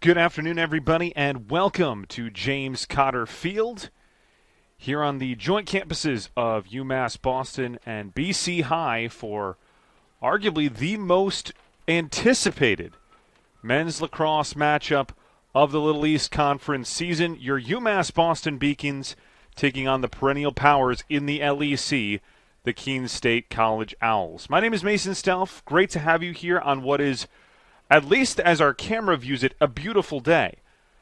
Good afternoon, everybody, and welcome to James Cotter Field here on the joint campuses of UMass Boston and BC High for arguably the most anticipated men's lacrosse matchup of the Little East Conference season. Your UMass Boston Beacons taking on the perennial powers in the LEC, the Keene State College Owls. My name is Mason Stelf. Great to have you here on what is, at least as our camera views it, a beautiful day.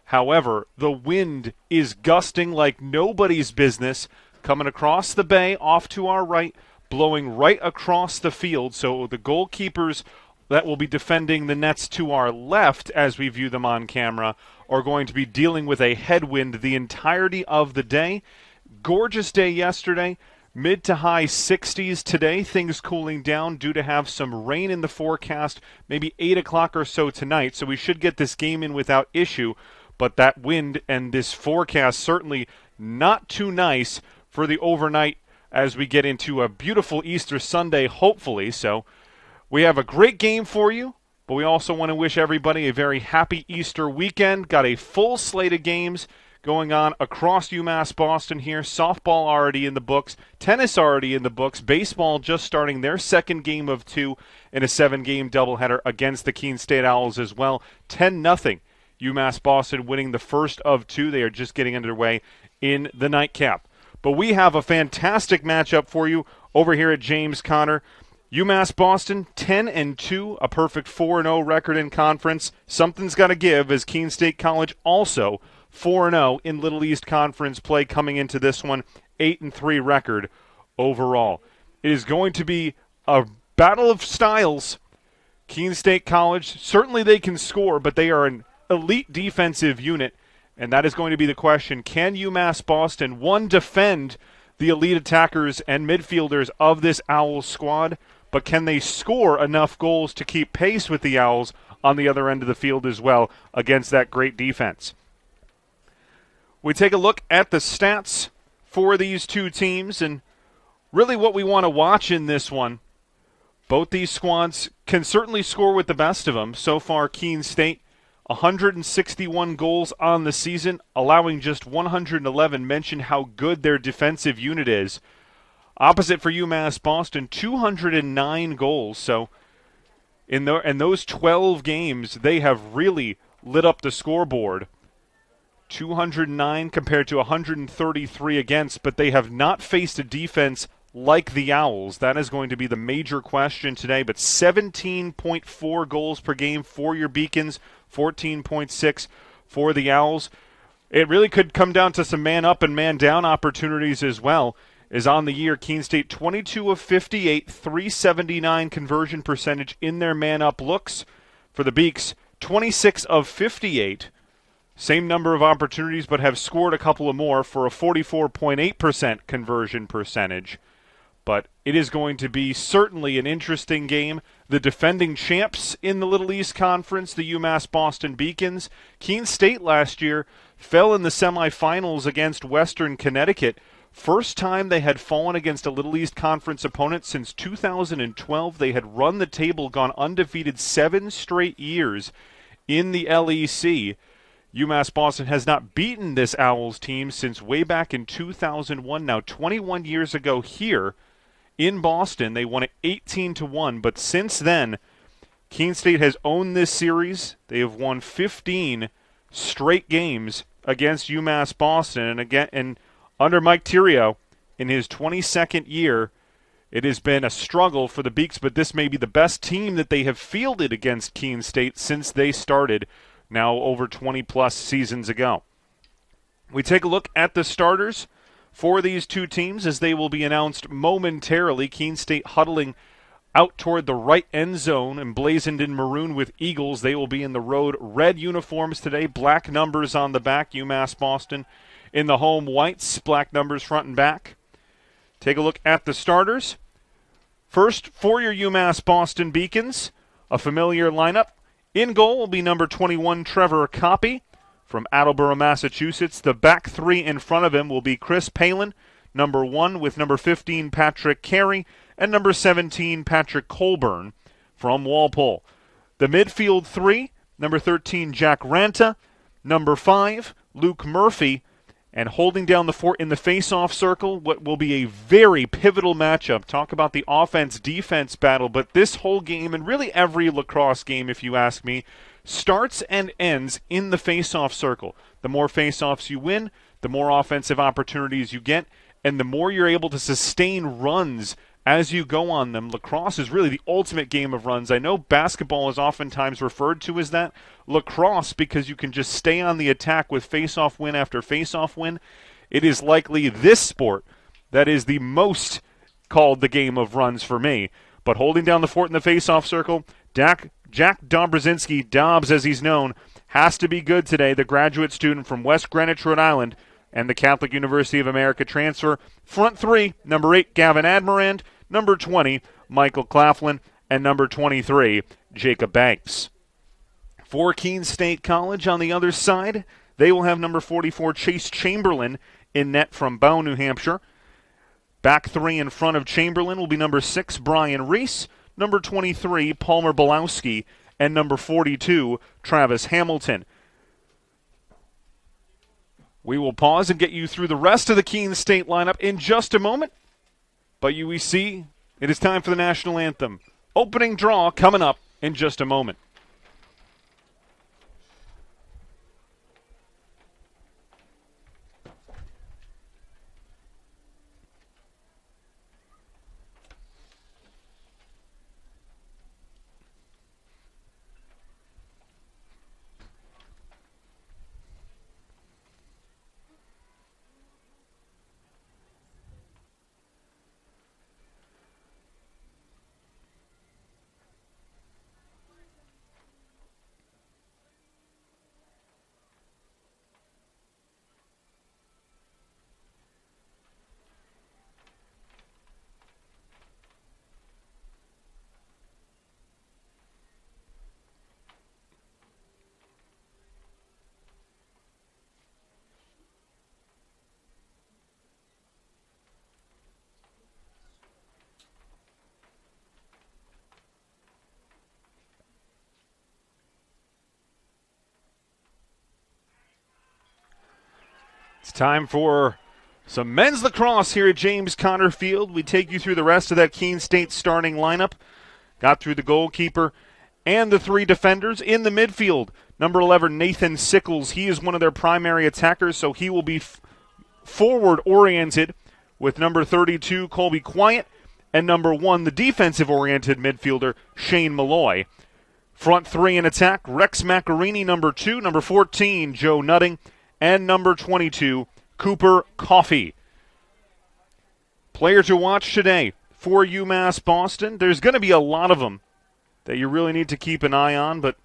However, the wind is gusting like nobody's business, coming across the bay off to our right, blowing right across the field. So the goalkeepers that will be defending the nets to our left as we view them on camera are going to be dealing with a headwind the entirety of the day. Gorgeous day yesterday. Mid to high 60s today. Things cooling down due to have some rain in the forecast, maybe 8 o'clock or so tonight. So we should get this game in without issue. But that wind and this forecast certainly not too nice for the overnight as we get into a beautiful Easter Sunday, hopefully. So we have a great game for you, but we also want to wish everybody a very happy Easter weekend. Got a full slate of games going on across UMass Boston here. Softball already in the books, tennis already in the books, baseball just starting their second game of 2 in a 7-game doubleheader against the Keene State Owls as well. 10-0. UMass Boston winning the first of 2. They are just getting underway in the nightcap. But we have a fantastic matchup for you over here at James Cotter. UMass Boston 10-2, a perfect 4-0 record in conference. Something's got to give as Keene State College also 4-0 in Little East Conference play coming into this one, 8-3 record overall. It is going to be a battle of styles. Keene State College, certainly they can score, but they are an elite defensive unit, and that is going to be the question. Can UMass Boston, one, defend the elite attackers and midfielders of this Owls squad, but can they score enough goals to keep pace with the Owls on the other end of the field as well against that great defense? We take a look at the stats for these two teams and really what we want to watch in this one. Both these squads can certainly score with the best of them. So far, Keene State, 161 goals on the season, allowing just 111. Mention how good their defensive unit is. Opposite for UMass Boston, 209 goals. So in those 12 games, they have really lit up the scoreboard. 209 compared to 133 against, but they have not faced a defense like the Owls. That is going to be the major question today, but 17.4 goals per game for your Beacons, 14.6 for the Owls. It really could come down to some man-up and man-down opportunities as well. Is on the year, Keene State 22 of 58, 379 conversion percentage in their man-up looks. For the Beaks, 26 of 58. Same number of opportunities, but have scored a couple of more for a 44.8% conversion percentage. But it is going to be certainly an interesting game. The defending champs in the Little East Conference, the UMass Boston Beacons. Keene State last year fell in the semifinals against Western Connecticut. First time they had fallen against a Little East Conference opponent since 2012. They had run the table, gone undefeated 7 straight years in the LEC. UMass Boston has not beaten this Owls team since way back in 2001. Now, 21 years ago here in Boston, they won it 18-1. But since then, Keene State has owned this series. They have won 15 straight games against UMass Boston. And under Mike Theriault, in his 22nd year, it has been a struggle for the Beaks, but this may be the best team that they have fielded against Keene State since they started now over 20-plus seasons ago. We take a look at the starters for these two teams as they will be announced momentarily. Keene State huddling out toward the right end zone, emblazoned in maroon with eagles. They will be in the road red uniforms today, black numbers on the back. UMass Boston in the home whites, black numbers front and back. Take a look at the starters. First, for your UMass Boston Beacons, a familiar lineup. In goal will be number 21, Trevor Coppy from Attleboro, Massachusetts. The back three in front of him will be Chris Palin, number 1, with number 15, Patrick Carey, and number 17, Patrick Colburn from Walpole. The midfield three, number 13, Jack Ranta, number 5, Luke Murphy, and holding down the fort in the face-off circle, what will be a very pivotal matchup. Talk about the offense-defense battle, but this whole game, and really every lacrosse game, if you ask me, starts and ends in the face-off circle. The more face-offs you win, the more offensive opportunities you get, and the more you're able to sustain runs as you go on them. Lacrosse is really the ultimate game of runs. I know basketball is oftentimes referred to as that. Lacrosse, because you can just stay on the attack with face-off win after face-off win, it is likely this sport that is the most called the game of runs for me. But holding down the fort in the face-off circle, Jack Dobrzinski, Dobbs as he's known, has to be good today. The graduate student from West Greenwich, Rhode Island, and the Catholic University of America transfer. Front three, number 8, Gavin Admirand, number 20, Michael Claflin, and number 23, Jacob Banks. For Keene State College on the other side, they will have number 44, Chase Chamberlain, in net from Bow, New Hampshire. Back three in front of Chamberlain will be number 6, Brian Reese, number 23, Palmer Belowski, and number 42, Travis Hamilton. We will pause and get you through the rest of the Keene State lineup in just a moment. But UEC, it is time for the national anthem. Opening draw coming up in just a moment. It's time for some men's lacrosse here at James Conner Field. We take you through the rest of that Keene State starting lineup. Got through the goalkeeper and the 3 defenders. In the midfield, number 11, Nathan Sickles. He is one of their primary attackers, so he will be forward-oriented with number 32, Colby Quiet, and number 1, the defensive-oriented midfielder, Shane Malloy. Front 3 in attack, Rex Macarini, number 2, number 14, Joe Nutting, and number 22, Cooper Coffey. Player to watch today for UMass Boston. There's going to be a lot of them that you really need to keep an eye on, but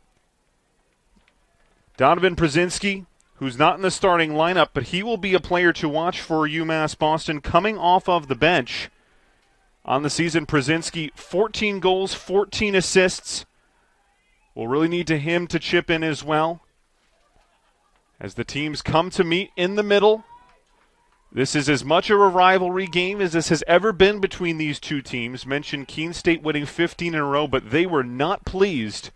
Donovan Przinski, who's not in the starting lineup, but he will be a player to watch for UMass Boston coming off of the bench. On the season, Przinski, 14 goals, 14 assists. We'll really need him to chip in as well. As the teams come to meet in the middle, this is as much of a rivalry game as this has ever been between these two teams. Mentioned Keene State winning 15 in a row, but they were not pleased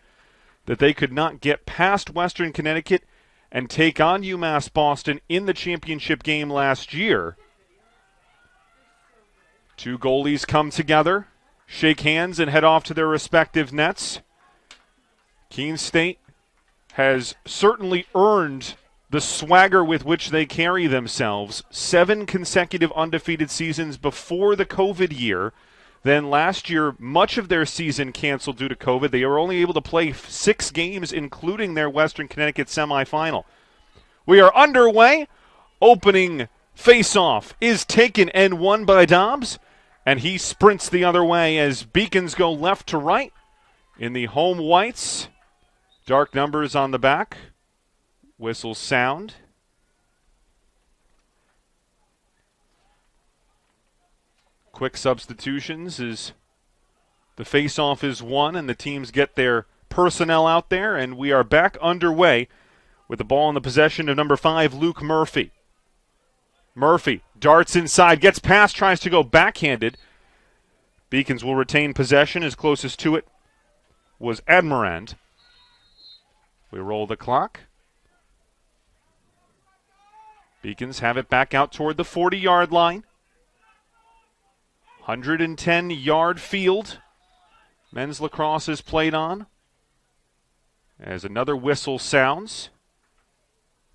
that they could not get past Western Connecticut and take on UMass Boston in the championship game last year. Two goalies come together, shake hands, and head off to their respective nets. Keene State has certainly earned the swagger with which they carry themselves. 7 consecutive undefeated seasons before the COVID year. Then last year, much of their season canceled due to COVID. They were only able to play 6 games, including their Western Connecticut semifinal. We are underway. Opening face-off is taken and won by Dobbs. And he sprints the other way as Beacons go left to right. In the home whites, dark numbers on the back. Whistles sound. Quick substitutions as the face-off is won and the teams get their personnel out there, and we are back underway with the ball in the possession of number 5, Luke Murphy. Murphy darts inside, gets past, tries to go backhanded. Beacons will retain possession. As closest to it was Admirand. We roll the clock. Beacons have it back out toward the 40-yard line. 110-yard field. Men's lacrosse is played on. As another whistle sounds.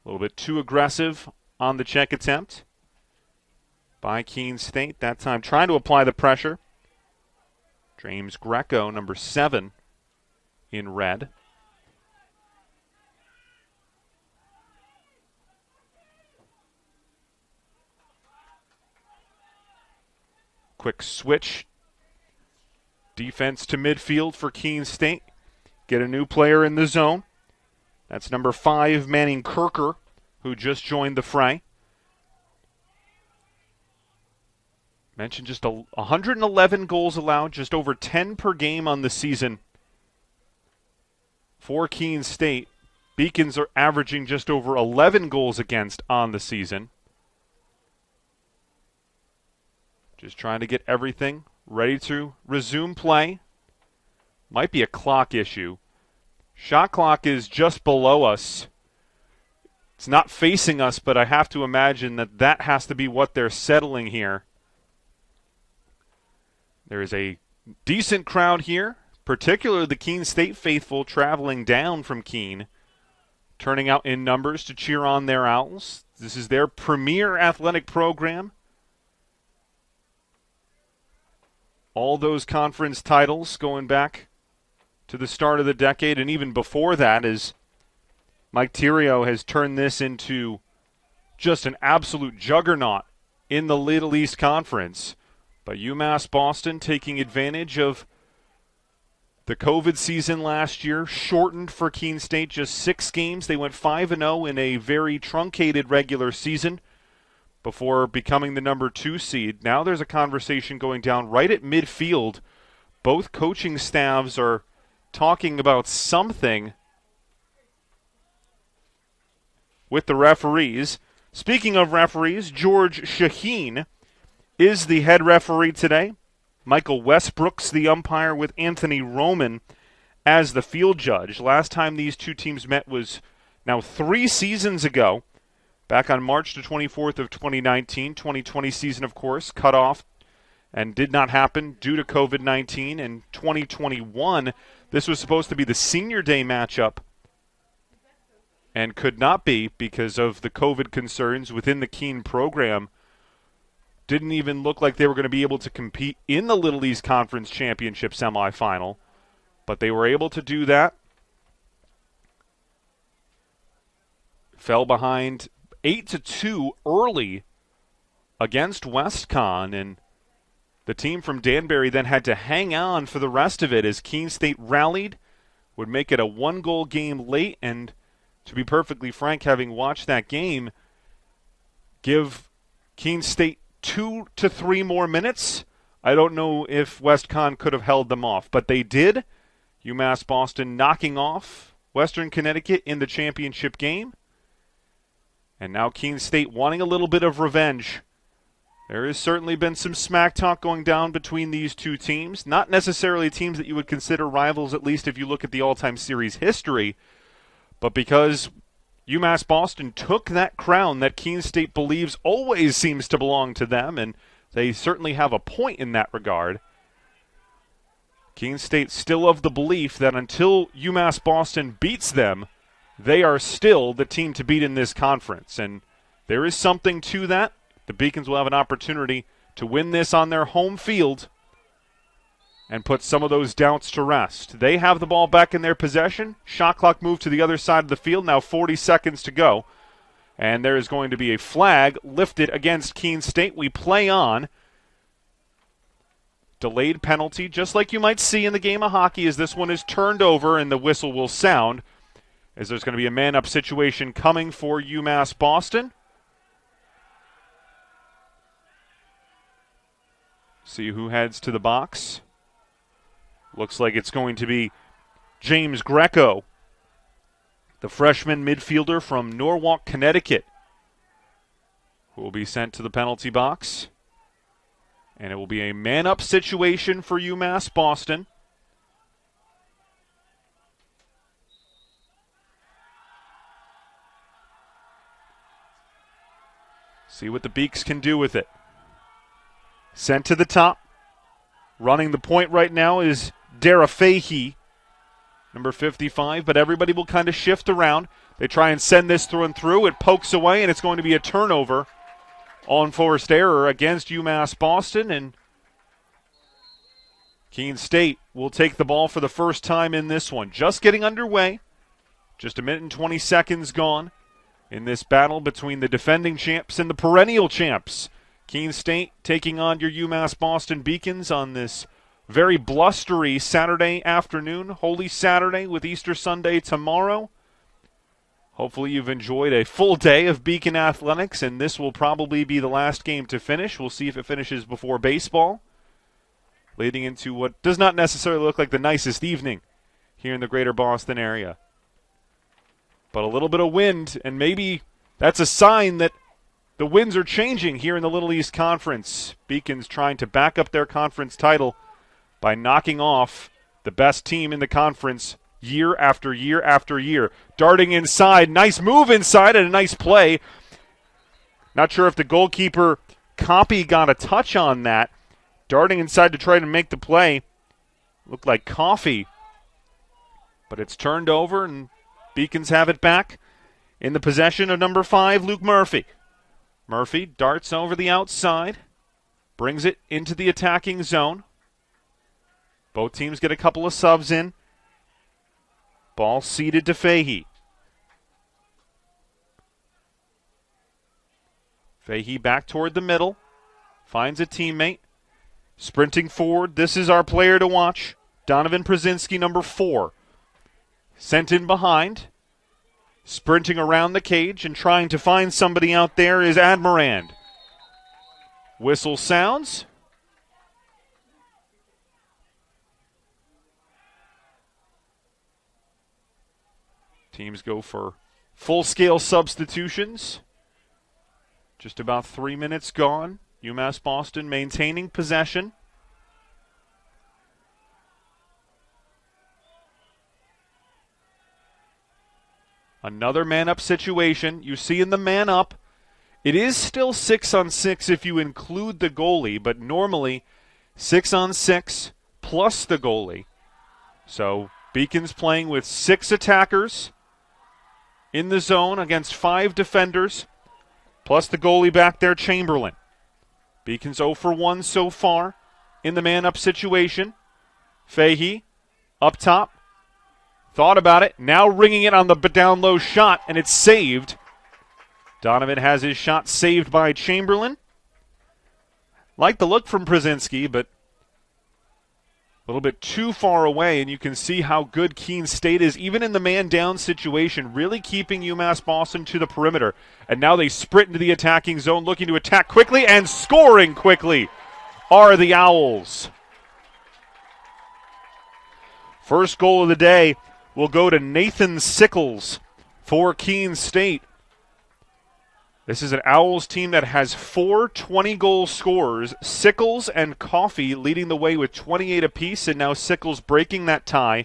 A little bit too aggressive on the check attempt by Keene State. That time trying to apply the pressure. James Greco, number 7, in red. Quick switch. Defense to midfield for Keene State. Get a new player in the zone. That's number 5, Manning Kirker, who just joined the fray. Mentioned just 111 goals allowed, just over 10 per game on the season for Keene State. Beacons are averaging just over 11 goals against on the season. Just trying to get everything ready to resume play. Might be a clock issue. Shot clock is just below us. It's not facing us, but I have to imagine that that has to be what they're settling here. There is a decent crowd here, particularly the Keene State faithful traveling down from Keene, turning out in numbers to cheer on their Owls. This is their premier athletic program. All those conference titles going back to the start of the decade, and even before that, as Mike Theriault has turned this into just an absolute juggernaut in the Little East Conference. But UMass Boston taking advantage of the COVID season last year, shortened for Keene State, just 6 games. They went 5-0 in a very truncated regular season before becoming the number 2 seed. Now there's a conversation going down right at midfield. Both coaching staffs are talking about something with the referees. Speaking of referees, George Shaheen is the head referee today. Michael Westbrook's the umpire with Anthony Roman as the field judge. Last time these two teams met was now 3 seasons ago. Back on March the 24th of 2019, 2020 season, of course, cut off and did not happen due to COVID-19. In 2021, this was supposed to be the senior day matchup and could not be because of the COVID concerns within the Keene program. Didn't even look like they were going to be able to compete in the Little East Conference Championship semifinal, but they were able to do that. Fell behind 8-2 early against WestCon, and the team from Danbury then had to hang on for the rest of it as Keene State rallied, would make it a 1-goal game late, and to be perfectly frank, having watched that game, give Keene State 2 to 3 more minutes. I don't know if WestCon could have held them off, but they did. UMass Boston knocking off Western Connecticut in the championship game. And now Keene State wanting a little bit of revenge. There has certainly been some smack talk going down between these two teams. Not necessarily teams that you would consider rivals, at least if you look at the all-time series history. But because UMass Boston took that crown that Keene State believes always seems to belong to them, and they certainly have a point in that regard. Keene State still of the belief that until UMass Boston beats them, they are still the team to beat in this conference. And there is something to that. The Beacons will have an opportunity to win this on their home field and put some of those doubts to rest. They have the ball back in their possession. Shot clock moved to the other side of the field. Now 40 seconds to go. And there is going to be a flag lifted against Keene State. We play on. Delayed penalty, just like you might see in the game of hockey, as this one is turned over and the whistle will sound, as there's going to be a man-up situation coming for UMass Boston. See who heads to the box. Looks like it's going to be James Greco, the freshman midfielder from Norwalk, Connecticut, who will be sent to the penalty box. And it will be a man-up situation for UMass Boston. See what the Beaks can do with it. Sent to the top. Running the point right now is Dara Fahey, number 55, but everybody will kind of shift around. They try and send this through and through. It pokes away, and it's going to be a turnover on forced error against UMass Boston, and Keene State will take the ball for the first time in this one. Just getting underway. Just a minute and 20 seconds gone in this battle between the defending champs and the perennial champs. Keene State taking on your UMass Boston Beacons on this very blustery Saturday afternoon. Holy Saturday with Easter Sunday tomorrow. Hopefully you've enjoyed a full day of Beacon athletics, and this will probably be the last game to finish. We'll see if it finishes before baseball, leading into what does not necessarily look like the nicest evening here in the greater Boston area. But a little bit of wind, and maybe that's a sign that the winds are changing here in the Little East Conference. Beacons trying to back up their conference title by knocking off the best team in the conference year after year after year. Darting inside, nice move inside and a nice play. Not sure if the goalkeeper, Copy, got a touch on that. Darting inside to try to make the play. Looked like Coffee. But it's turned over and Beacons have it back in the possession of number 5, Luke Murphy. Murphy darts over the outside, brings it into the attacking zone. Both teams get a couple of subs in. Ball ceded to Fahey. Fahey back toward the middle. Finds a teammate. Sprinting forward. This is our player to watch. Donovan Przinski, number 4. Sent in behind. Sprinting around the cage and trying to find somebody out there is Admirand. Whistle sounds. Teams go for full-scale substitutions. Just about 3 minutes gone. UMass Boston maintaining possession. Another man-up situation. You see in the man-up, it is still 6-on-6 if you include the goalie, but normally 6-on-6 plus the goalie. So Beacons playing with 6 attackers in the zone against 5 defenders, plus the goalie back there, Chamberlain. Beacons 0 for 1 so far in the man-up situation. Fahey up top. Thought about it. Now ringing it on the down low shot, and it's saved. Donovan has his shot saved by Chamberlain. Like the look from Przinski, but a little bit too far away, and you can see how good Keene State is, even in the man-down situation, really keeping UMass Boston to the perimeter. And now they sprint into the attacking zone, looking to attack quickly, and scoring quickly are the Owls. First goal of the day will go to Nathan Sickles for Keene State. This is an Owls team that has 4 20-goal scorers. Sickles and Coffey leading the way with 28 apiece, and now Sickles breaking that tie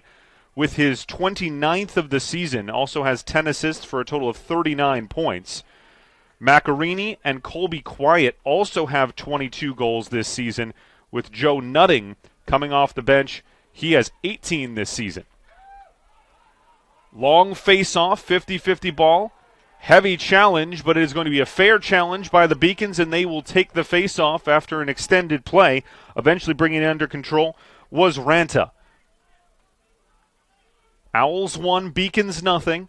with his 29th of the season. Also has 10 assists for a total of 39 points. Macarini and Colby Quiet also have 22 goals this season, with Joe Nutting coming off the bench. He has 18 this season. Long face-off, 50-50 ball. Heavy challenge, but it is going to be a fair challenge by the Beacons, and they will take the face-off after an extended play. Eventually bringing it under control was Ranta. Owls 1, Beacons nothing.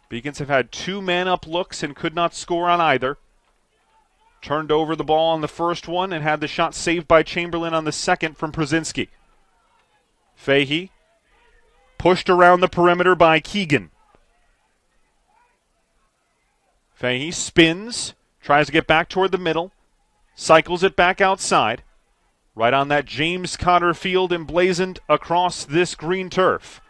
Beacons have had 2 man-up looks and could not score on either. Turned over the ball on the first one and had the shot saved by Chamberlain on the second from Przinski. Fahey pushed around the perimeter by Keegan. Fahey spins, tries to get back toward the middle, cycles it back outside, right on that James Cotter field emblazoned across this green turf.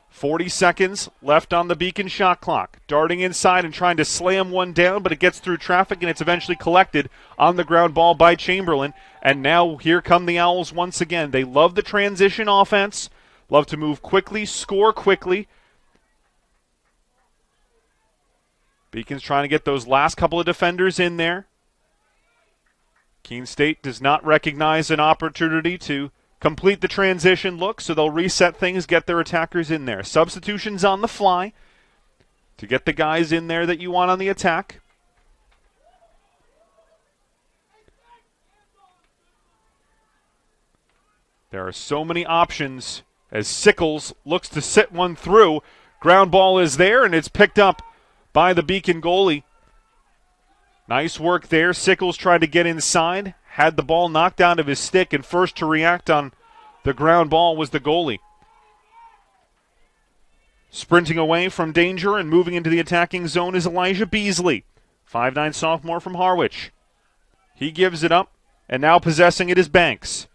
40 seconds left on the Beacon shot clock. Darting inside and trying to slam one down, but it gets through traffic and it's eventually collected on the ground ball by Chamberlain. And now here come the Owls once again. They love the transition offense, love to move quickly, score quickly. Beacon's trying to get those last couple of defenders in there. Keene State does not recognize an opportunity to complete the transition look, so they'll reset things, get their attackers in there. Substitutions on the fly to get the guys in there that you want on the attack. There are so many options as Sickles looks to sit one through. Ground ball is there, and it's picked up by the Beacon goalie. Nice work there. Sickles tried to get inside, had the ball knocked out of his stick, and first to react on the ground ball was the goalie. Sprinting away from danger and moving into the attacking zone is Elijah Beasley, 5'9" sophomore from Harwich. He gives it up, and now possessing it is Banks.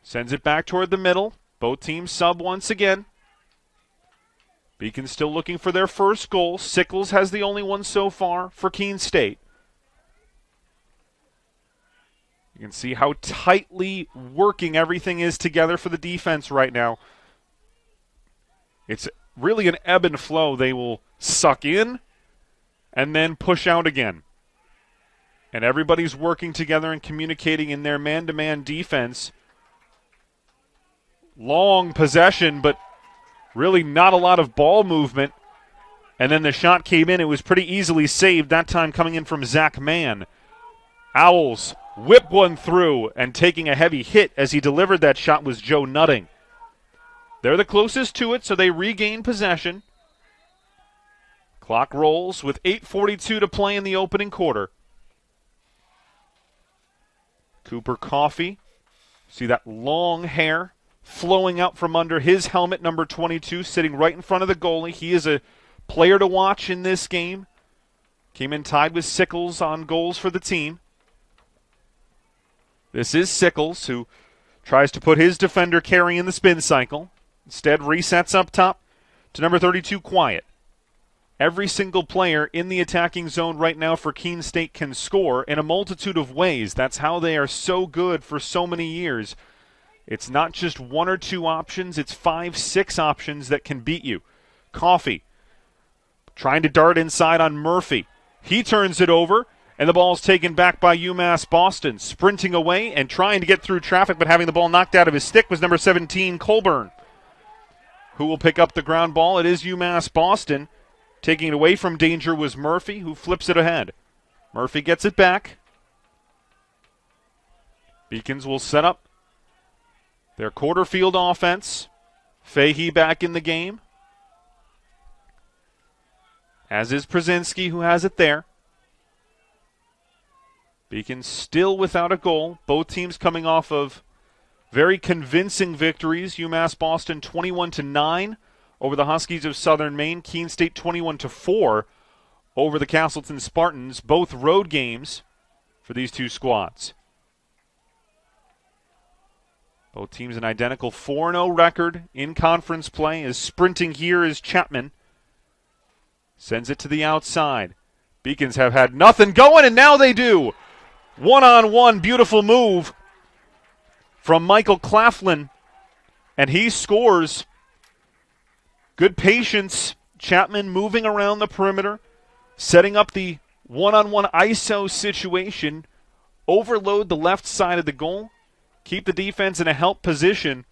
Sends it back toward the middle. Both teams sub once again. Beacon still looking for their first goal. Sickles has the only one so far for Keene State. You can see how tightly working everything is together for the defense right now. It's really an ebb and flow. They will suck in and then push out again. And everybody's working together and communicating in their man-to-man defense. Long possession, but really not a lot of ball movement. And then the shot came in. It was pretty easily saved, that time coming in from Zach Mann. Owls whip one through, and taking a heavy hit as he delivered that shot was Joe Nutting. They're the closest to it, so they regain possession. Clock rolls with 8:42 to play in the opening quarter. Cooper Coffey, see that long hair flowing out from under his helmet, number 22, sitting right in front of the goalie. He is a player to watch in this game. Came in tied with Sickles on goals for the team. This is Sickles, who tries to put his defender Carey in the spin cycle. Instead, resets up top to number 32, Quiet. Every single player in the attacking zone right now for Keene State can score in a multitude of ways. That's how they are so good for so many years. It's not just one or two options, it's 5, 6 options that can beat you. Coffey trying to dart inside on Murphy. He turns it over, and the ball is taken back by UMass Boston. Sprinting away and trying to get through traffic, but having the ball knocked out of his stick was number 17, Colburn. Who will pick up the ground ball? It is UMass Boston. Taking it away from danger was Murphy, who flips it ahead. Murphy gets it back. Beacons will set up their quarter field offense. Fahey back in the game, as is Przinski, who has it there. Beacon still without a goal. Both teams coming off of very convincing victories. UMass Boston 21-9 over the Huskies of Southern Maine. Keene State 21-4 over the Castleton Spartans. Both road games for these two squads. Both teams an identical 4-0 record in conference play. As sprinting here is Chapman. Sends it to the outside. Beacons have had nothing going, and now they do. One-on-one, beautiful move from Michael Claflin, and he scores. Good patience. Chapman moving around the perimeter, setting up the one-on-one ISO situation. Overload the left side of the goal. Keep the defense in a help position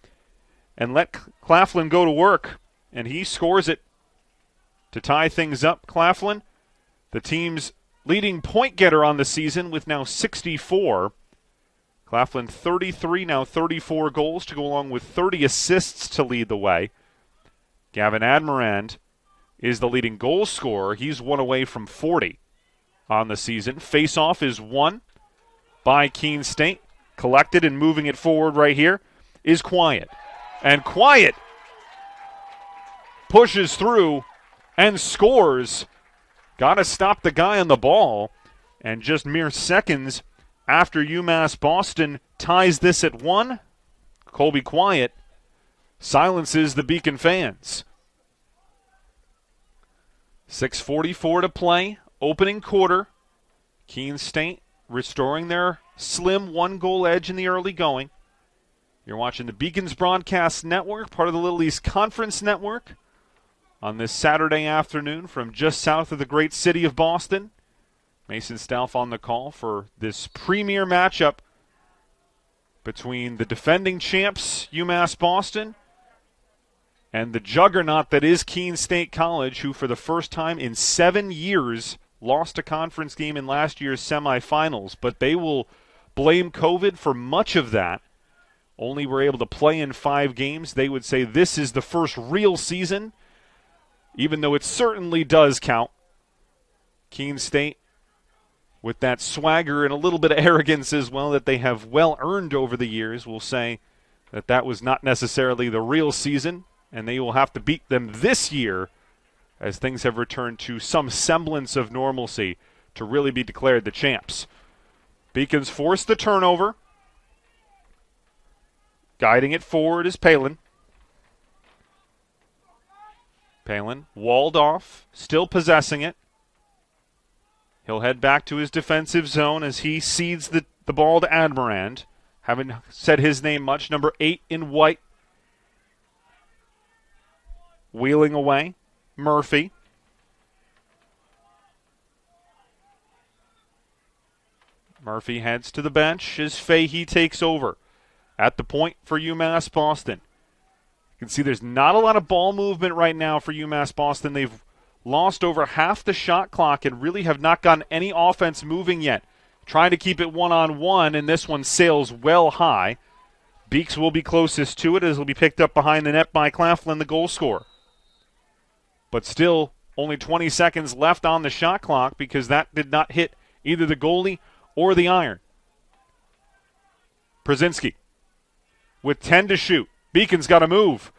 and let Claflin go to work. And he scores it to tie things up. Claflin, the team's leading point getter on the season with now 64. Claflin 33, now 34 goals to go along with 30 assists to lead the way. Gavin Admirand is the leading goal scorer. He's one away from 40 on the season. Face-off is won by Keene State. Collected and moving it forward right here is Quiet. And Quiet pushes through and scores. Got to stop the guy on the ball. And just mere seconds after UMass Boston ties this at 1, Colby Quiet silences the Beacon fans. 6:44 to play, opening quarter. Keene State restoring their slim one-goal edge in the early going. You're watching the Beacons Broadcast Network, part of the Little East Conference Network, on this Saturday afternoon from just south of the great city of Boston. Mason Stauf on the call for this premier matchup between the defending champs, UMass Boston, and the juggernaut that is Keene State College, who for the first time in 7 years lost a conference game in last year's semifinals. But they will blame COVID for much of that. Only were able to play in 5 games. They would say this is the first real season, even though it certainly does count. Keene State, with that swagger and a little bit of arrogance as well that they have well earned over the years, will say that that was not necessarily the real season, and they will have to beat them this year as things have returned to some semblance of normalcy to really be declared the champs. Beacons force the turnover. Guiding it forward is Palin. Palin walled off, still possessing it. He'll head back to his defensive zone as he cedes the ball to Admirand. Haven't said his name much. Number 8 in white. Wheeling away. Murphy. Murphy heads to the bench as Fahey takes over at the point for UMass Boston. You can see there's not a lot of ball movement right now for UMass Boston. They've lost over half the shot clock and really have not gotten any offense moving yet. Trying to keep it one-on-one, and this one sails well high. Beeks will be closest to it as it'll be picked up behind the net by Claflin, the goal scorer. But still, only 20 seconds left on the shot clock because that did not hit either the goalie or the iron. Przinski with 10 to shoot. Beacon's got to move.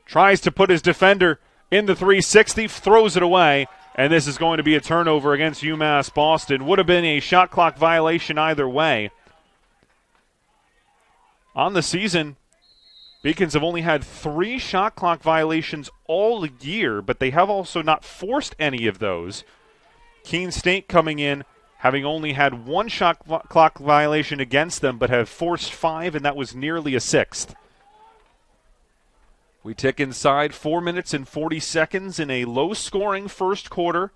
Tries to put his defender in the 360, throws it away, and this is going to be a turnover against UMass Boston. Would have been a shot clock violation either way. On the season, Beacons have only had 3 shot clock violations all year, but they have also not forced any of those. Keene State coming in, having only had 1 shot clock violation against them, but have forced 5, and that was nearly a 6th. We tick inside 4 minutes and 40 seconds in a low-scoring first quarter.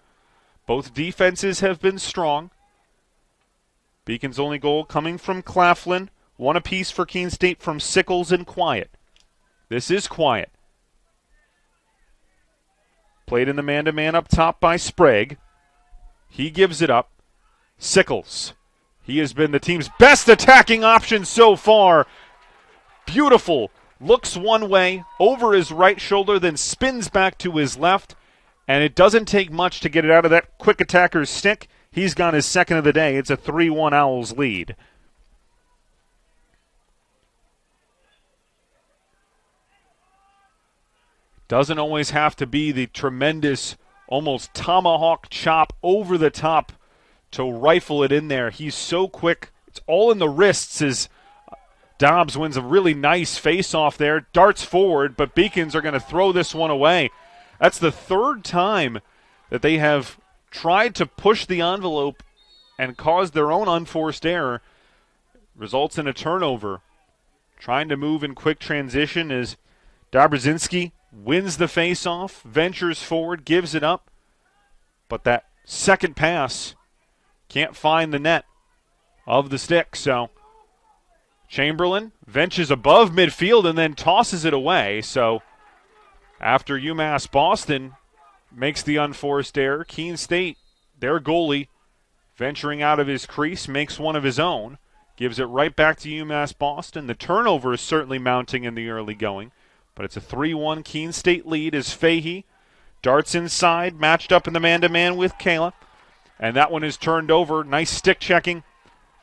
Both defenses have been strong. Beacon's only goal coming from Claflin. 1 apiece for Keene State from Sickles and Quiet. This is Quiet. Played in the man-to-man up top by Sprague. He gives it up. Sickles. He has been the team's best attacking option so far. Beautiful. Looks one way, over his right shoulder, then spins back to his left. And it doesn't take much to get it out of that quick attacker's stick. He's got his second of the day. It's a 3-1 Owls lead. Doesn't always have to be the tremendous, almost tomahawk chop over the top to rifle it in there. He's so quick. It's all in the wrists as Dobbs wins a really nice face-off there. Darts forward, but Beacons are going to throw this one away. That's the 3rd time that they have tried to push the envelope and cause their own unforced error. Results in a turnover. Trying to move in quick transition as Dobrzinski wins the face-off, ventures forward, gives it up. But that second pass can't find the net of the stick, so Chamberlain ventures above midfield and then tosses it away. So after UMass Boston makes the unforced error, Keene State, their goalie, venturing out of his crease, makes one of his own, gives it right back to UMass Boston. The turnover is certainly mounting in the early going, but it's a 3-1 Keene State lead as Fahey darts inside, matched up in the man-to-man with Kayla. And that one is turned over. Nice stick checking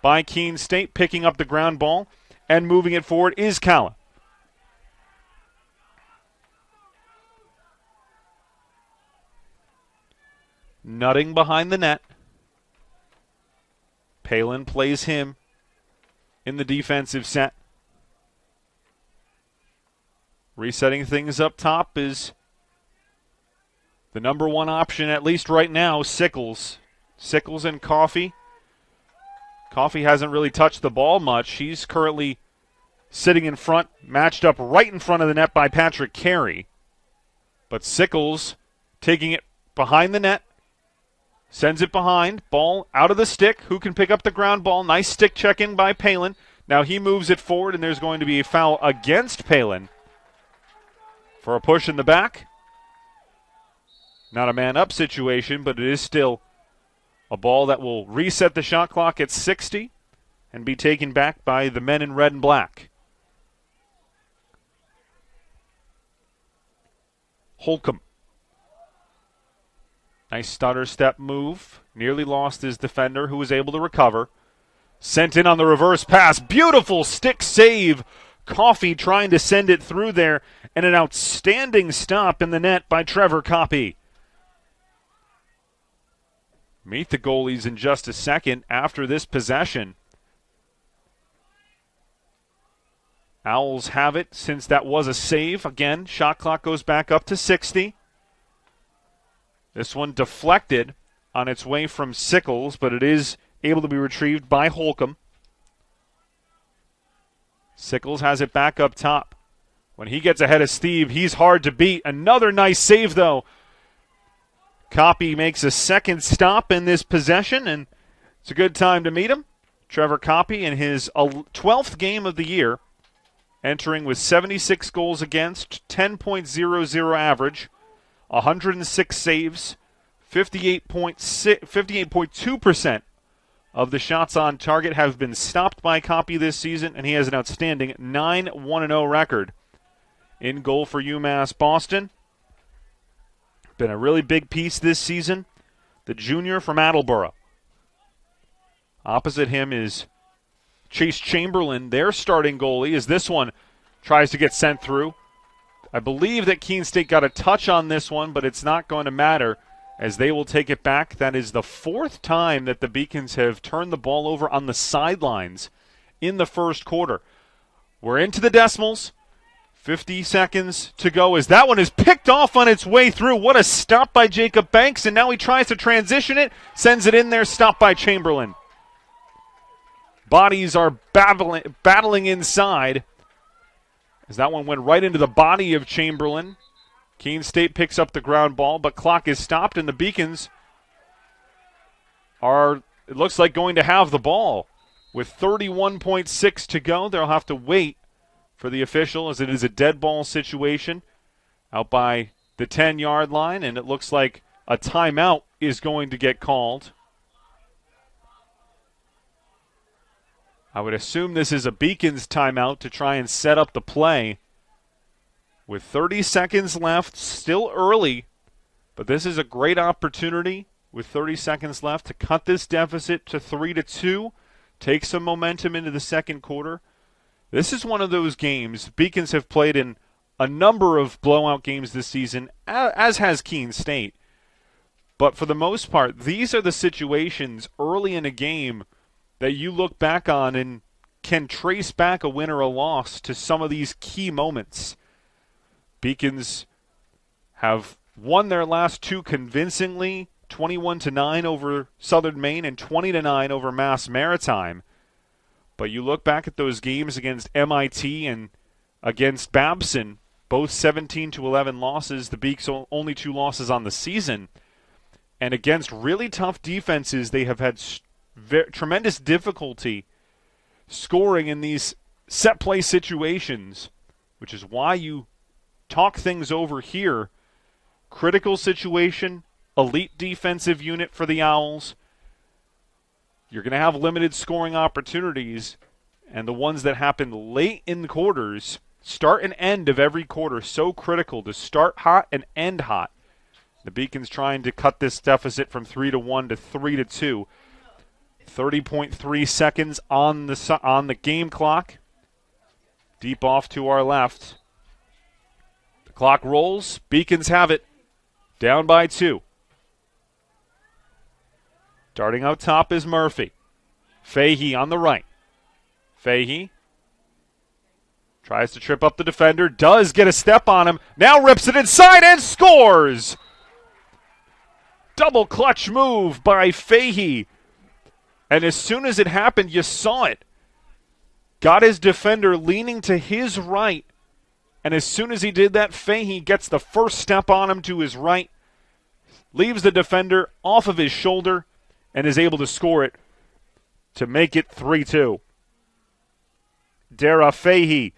by Keene State, picking up the ground ball. And moving it forward is Kala. Nutting behind the net. Palin plays him in the defensive set. Resetting things up top is the number 1 option, at least right now, Sickles. Sickles and Coffey. Coffey hasn't really touched the ball much. He's currently sitting in front, matched up right in front of the net by Patrick Carey. But Sickles taking it behind the net. Sends it behind. Ball out of the stick. Who can pick up the ground ball? Nice stick check-in by Palin. Now he moves it forward, and there's going to be a foul against Palin for a push in the back. Not a man-up situation, but it is still a ball that will reset the shot clock at 60 and be taken back by the men in red and black. Holcomb. Nice stutter step move. Nearly lost his defender, who was able to recover. Sent in on the reverse pass. Beautiful stick save. Coffey trying to send it through there. And an outstanding stop in the net by Trevor Coffey. Meet the goalies in just a second after this possession. Owls have it since that was a save. Again, shot clock goes back up to 60. This one deflected on its way from Sickles, but it is able to be retrieved by Holcomb. Sickles has it back up top. When he gets ahead of Steve, he's hard to beat. Another nice save, though. Coppy makes a second stop in this possession, and it's a good time to meet him. Trevor Coppy in his 12th game of the year, entering with 76 goals against, 10.00 average, 106 saves, 58.2% of the shots on target have been stopped by Coppy this season, and he has an outstanding 9-1-0 record in goal for UMass Boston. Been a really big piece this season. The junior from Attleboro. Opposite him is Chase Chamberlain, their starting goalie, as this one tries to get sent through. I believe that Keene State got a touch on this one, but it's not going to matter as they will take it back. That is the fourth time that the Beacons have turned the ball over on the sidelines in the first quarter. We're into the decimals. 50 seconds to go as that one is picked off on its way through. What a stop by Jacob Banks, and now he tries to transition it, sends it in there, stopped by Chamberlain. Bodies are battling inside as that one went right into the body of Chamberlain. Keene State picks up the ground ball, but clock is stopped, and the Beacons are, it looks like, going to have the ball. With 31.6 to go, they'll have to wait for the official as it is a dead ball situation out by the 10-yard line, and it looks like a timeout is going to get called. I would assume this is a Beacons timeout to try and set up the play. With 30 seconds left, still early, but this is a great opportunity with 30 seconds left to cut this deficit to 3-2, take some momentum into the second quarter. This is one of those games. Beacons have played in a number of blowout games this season, as has Keene State. But for the most part, these are the situations early in a game that you look back on and can trace back a win or a loss to some of these key moments. Beacons have won their last two convincingly, 21-9 over Southern Maine and 20-9 over Mass Maritime. But you look back at those games against MIT and against Babson, both 17-11 losses, the Beaks only 2 losses on the season. And against really tough defenses, they have had tremendous difficulty scoring in these set play situations, which is why you talk things over here. Critical situation, elite defensive unit for the Owls. You're going to have limited scoring opportunities, and the ones that happen late in the quarters, start and end of every quarter, so critical to start hot and end hot. The Beacons trying to cut this deficit from 3-1 to 3-2. 30.3 seconds on the game clock. Deep off to our left. The clock rolls. Beacons have it. Down by 2. Starting out top is Murphy. Fahey on the right. Fahey tries to trip up the defender. Does get a step on him. Now rips it inside and scores! Double clutch move by Fahey. And as soon as it happened, you saw it. Got his defender leaning to his right And as soon as he did that, Fahey gets the first step on him to his right, leaves the defender off of his shoulder, and is able to score it to make it 3-2. Dara Fahey,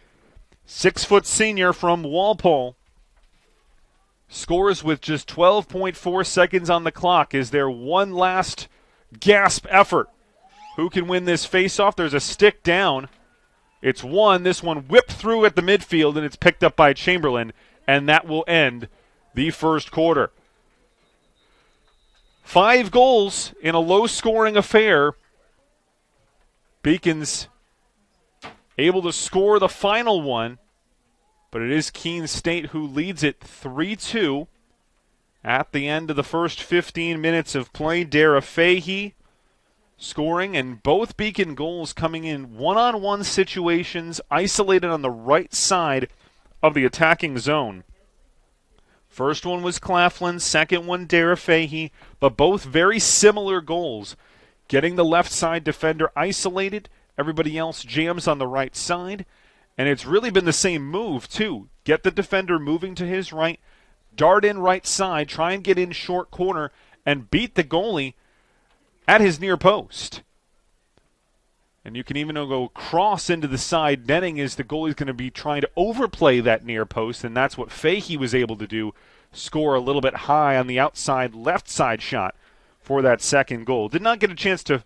6-foot senior from Walpole, scores with just 12.4 seconds on the clock. Is there one last gasp effort? Who can win this faceoff? There's a stick down. It's won. This one whipped through at the midfield, and it's picked up by Chamberlain, and that will end the first quarter. 5 goals in a low-scoring affair. Beacons able to score the final one, but it is Keene State who leads it 3-2 at the end of the first 15 minutes of play. Dara Fahey scoring, and both Beacon goals coming in one-on-one situations, isolated on the right side of the attacking zone. First one was Claflin, second one Dara Fahey, but both very similar goals. Getting the left side defender isolated, everybody else jams on the right side, and it's really been the same move too. Get the defender moving to his right, dart in right side, try and get in short corner, and beat the goalie at his near post. And you can even go cross into the side netting as the goalie's going to be trying to overplay that near post, and that's what Fahey was able to do, score a little bit high on the outside left side shot for that second goal. Did not get a chance to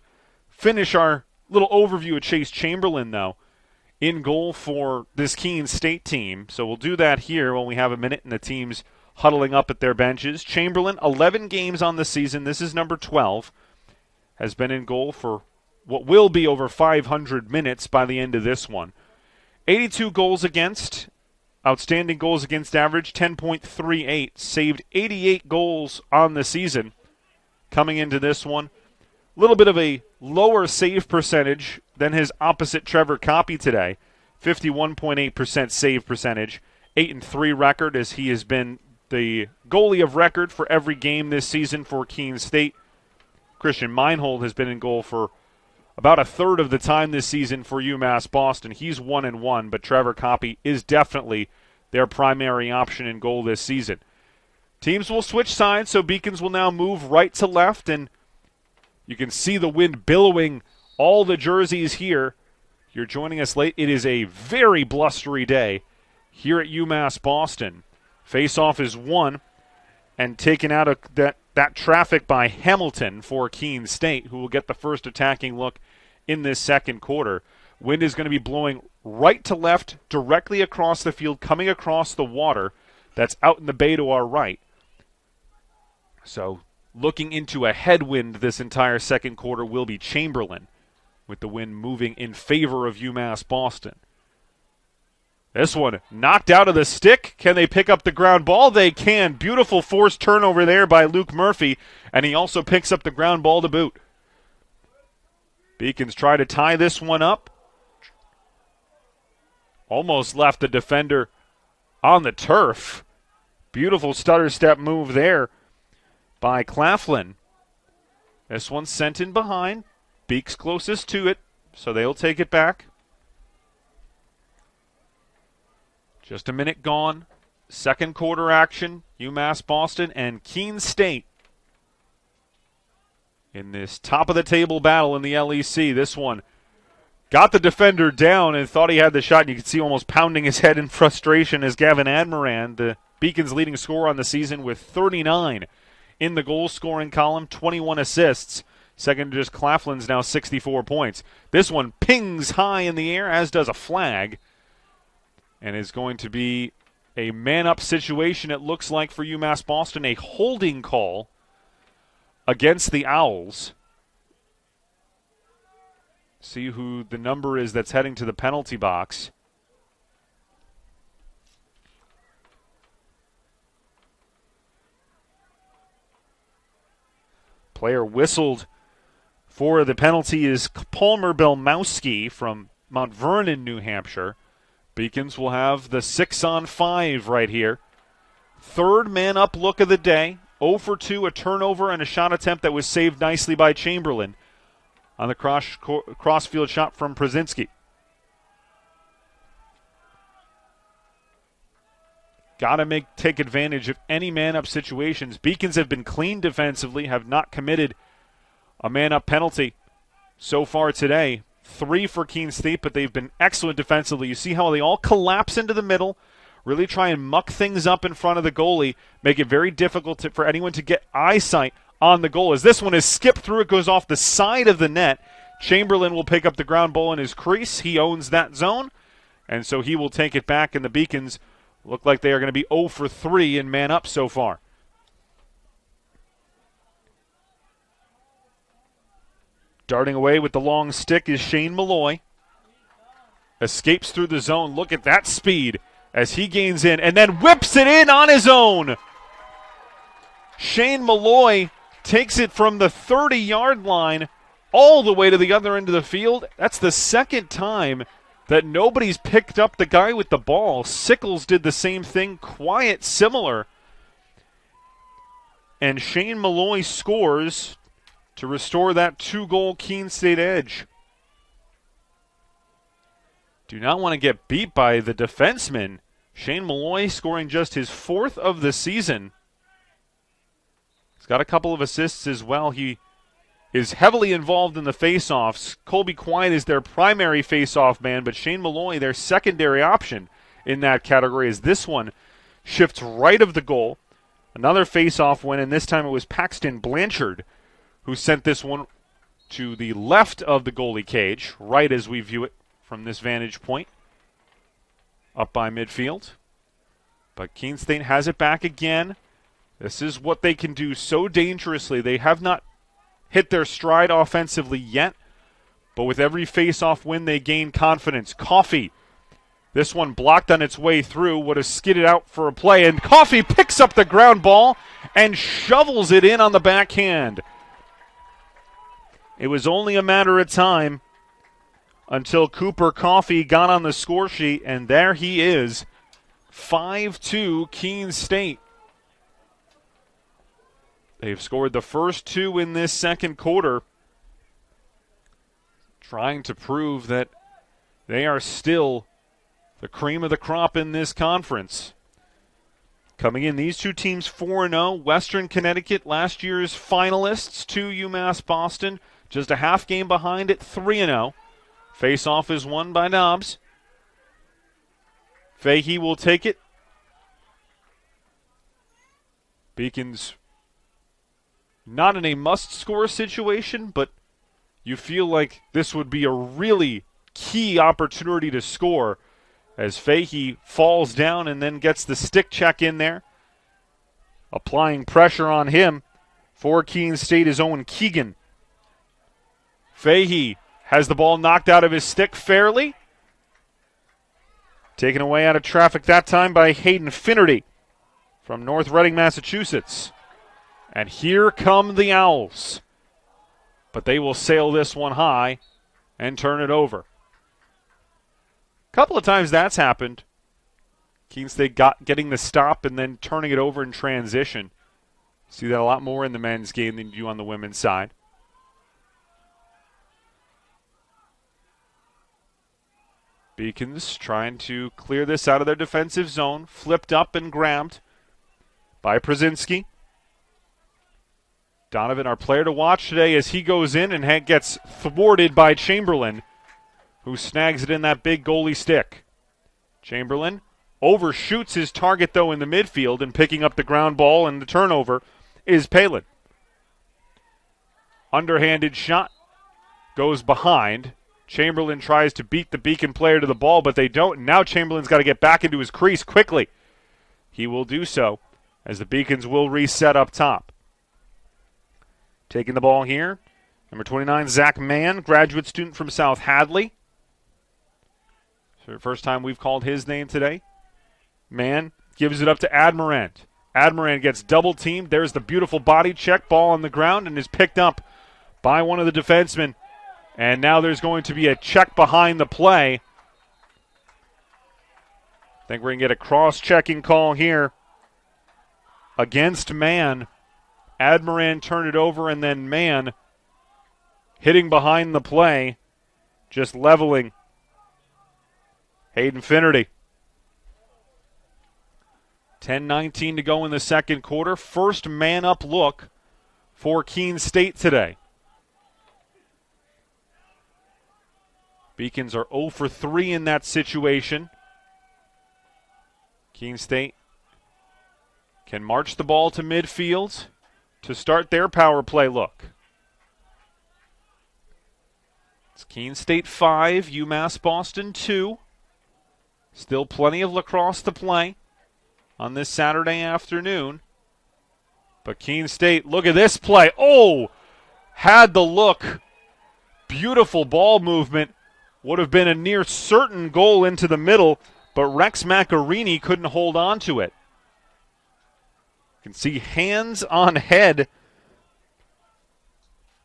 finish our little overview of Chase Chamberlain, though, in goal for this Keene State team. So we'll do that here when we have a minute and the team's huddling up at their benches. Chamberlain, 11 games on the season. This is number 12. Has been in goal for what will be over 500 minutes by the end of this one. 82 goals against, outstanding goals against average, 10.38. Saved 88 goals on the season coming into this one. A little bit of a lower save percentage than his opposite Trevor Coppy today. 51.8% save percentage. 8-3 record, as he has been the goalie of record for every game this season for Keene State. Christian Meinhold has been in goal for about a third of the time this season for UMass Boston. He's 1-1, but Trevor Coppy is definitely their primary option in goal this season. Teams will switch sides, so Beacons will now move right to left, and you can see the wind billowing all the jerseys here. If you're joining us late, it is a very blustery day here at UMass Boston. Face-off is won and taken out of that traffic by Hamilton for Keene State, who will get the first attacking look in this second quarter. Wind is going to be blowing right to left, directly across the field, coming across the water that's out in the bay to our right. So looking into a headwind this entire second quarter will be Chamberlain, with the wind moving in favor of UMass Boston. This one knocked out of the stick. Can they pick up the ground ball? They can. Beautiful forced turnover there by Luke Murphy, and he also picks up the ground ball to boot. Beacons try to tie this one up. Almost left the defender on the turf. Beautiful stutter step move there by Claflin. This one's sent in behind. Beak's closest to it, so they'll take it back. Just a minute gone. Second quarter action. UMass Boston and Keene State in this top-of-the-table battle in the LEC. This one got the defender down and thought he had the shot. And you could see almost pounding his head in frustration as Gavin Admiran, the Beacons' leading scorer on the season, with 39 in the goal-scoring column, 21 assists. Second to just Claflin's now 64 points. This one pings high in the air, as does a flag, and is going to be a man-up situation, it looks like, for UMass Boston. A holding call against the Owls. See who the number is that's heading to the penalty box. Player whistled for the penalty is Palmer Belmowski from Mount Vernon, New Hampshire. Beacons will have the 6-on-5 right here. Third man-up look of the day. 0 for 2, a turnover and a shot attempt that was saved nicely by Chamberlain on the cross-field shot from Przinski. got to take advantage of any man-up situations. Beacons have been clean defensively, have not committed a man-up penalty so far today. 3 for Keene State, but they've been excellent defensively. You see how they all collapse into the middle, really try and muck things up in front of the goalie, make it very difficult for anyone to get eyesight on the goal. As this one is skipped through, it goes off the side of the net. Chamberlain will pick up the ground ball in his crease. He owns that zone, and so he will take it back, and the Beacons look like they are going to be 0 for 3 in man-up so far. Darting away with the long stick is Shane Malloy. Escapes through the zone. Look at that speed as he gains in and then whips it in on his own. Shane Malloy takes it from the 30-yard line all the way to the other end of the field. That's the second time that nobody's picked up the guy with the ball. Sickles did the same thing, quiet, similar. And Shane Malloy scores to restore that 2-goal Keene State edge. Do not want to get beat by the defenseman. Shane Malloy scoring just his 4th of the season. He's got a couple of assists as well. He is heavily involved in the faceoffs. Colby Quine is their primary faceoff man, but Shane Malloy, their secondary option in that category, as this one shifts right of the goal. Another faceoff win, and this time it was Paxton Blanchard who sent this one to the left of the goalie cage, right as we view it from this vantage point, up by midfield. But Keene State has it back again. This is what they can do so dangerously. They have not hit their stride offensively yet, but with every face-off win, they gain confidence. Coffey, this one blocked on its way through, would have skidded out for a play, and Coffey picks up the ground ball and shovels it in on the backhand. It was only a matter of time until Cooper Coffey got on the score sheet, and there he is, 5-2 Keene State. They've scored the first 2 in this second quarter, trying to prove that they are still the cream of the crop in this conference. Coming in, these two teams 4-0. Western Connecticut, last year's finalists, to UMass Boston, just a half game behind at 3-0. Face-off is won by Dobbs. Fahey will take it. Beacons not in a must-score situation, but you feel like this would be a really key opportunity to score as Fahey falls down and then gets the stick check in there. Applying pressure on him for Keene State is Owen Keegan. Fahey has the ball knocked out of his stick fairly. Taken away out of traffic that time by Hayden Finnerty from North Reading, Massachusetts. And here come the Owls. But they will sail this one high and turn it over. A couple of times that's happened. Keene State getting the stop and then turning it over in transition. See that a lot more in the men's game than you do on the women's side. Beacons trying to clear this out of their defensive zone. Flipped up and grabbed by Przinski. Donovan, our player to watch today, as he goes in and gets thwarted by Chamberlain, who snags it in that big goalie stick. Chamberlain overshoots his target, though, in the midfield, and picking up the ground ball, and the turnover is Palin. Underhanded shot goes behind. Chamberlain tries to beat the Beacon player to the ball, but they don't. And now Chamberlain's got to get back into his crease quickly. He will do so as the Beacons will reset up top. Taking the ball here, number 29, Zach Mann, graduate student from South Hadley. So first time we've called his name today. Mann gives it up to Admirant. Admirant gets double teamed. There's the beautiful body check, ball on the ground, and is picked up by one of the defensemen. And now there's going to be a check behind the play. I think we're going to get a cross-checking call here against Mann. Admiran turned it over, and then Mann hitting behind the play, just leveling Hayden Finnerty. 10:19 to go in the second quarter. First man-up look for Keene State today. Beacons are 0 for 3 in that situation. Keene State can march the ball to midfield to start their power play look. It's Keene State 5, UMass Boston 2. Still plenty of lacrosse to play on this Saturday afternoon. But Keene State, look at this play. Oh, had the look. Beautiful ball movement. Would have been a near certain goal into the middle, but Rex Macarini couldn't hold on to it. You can see hands on head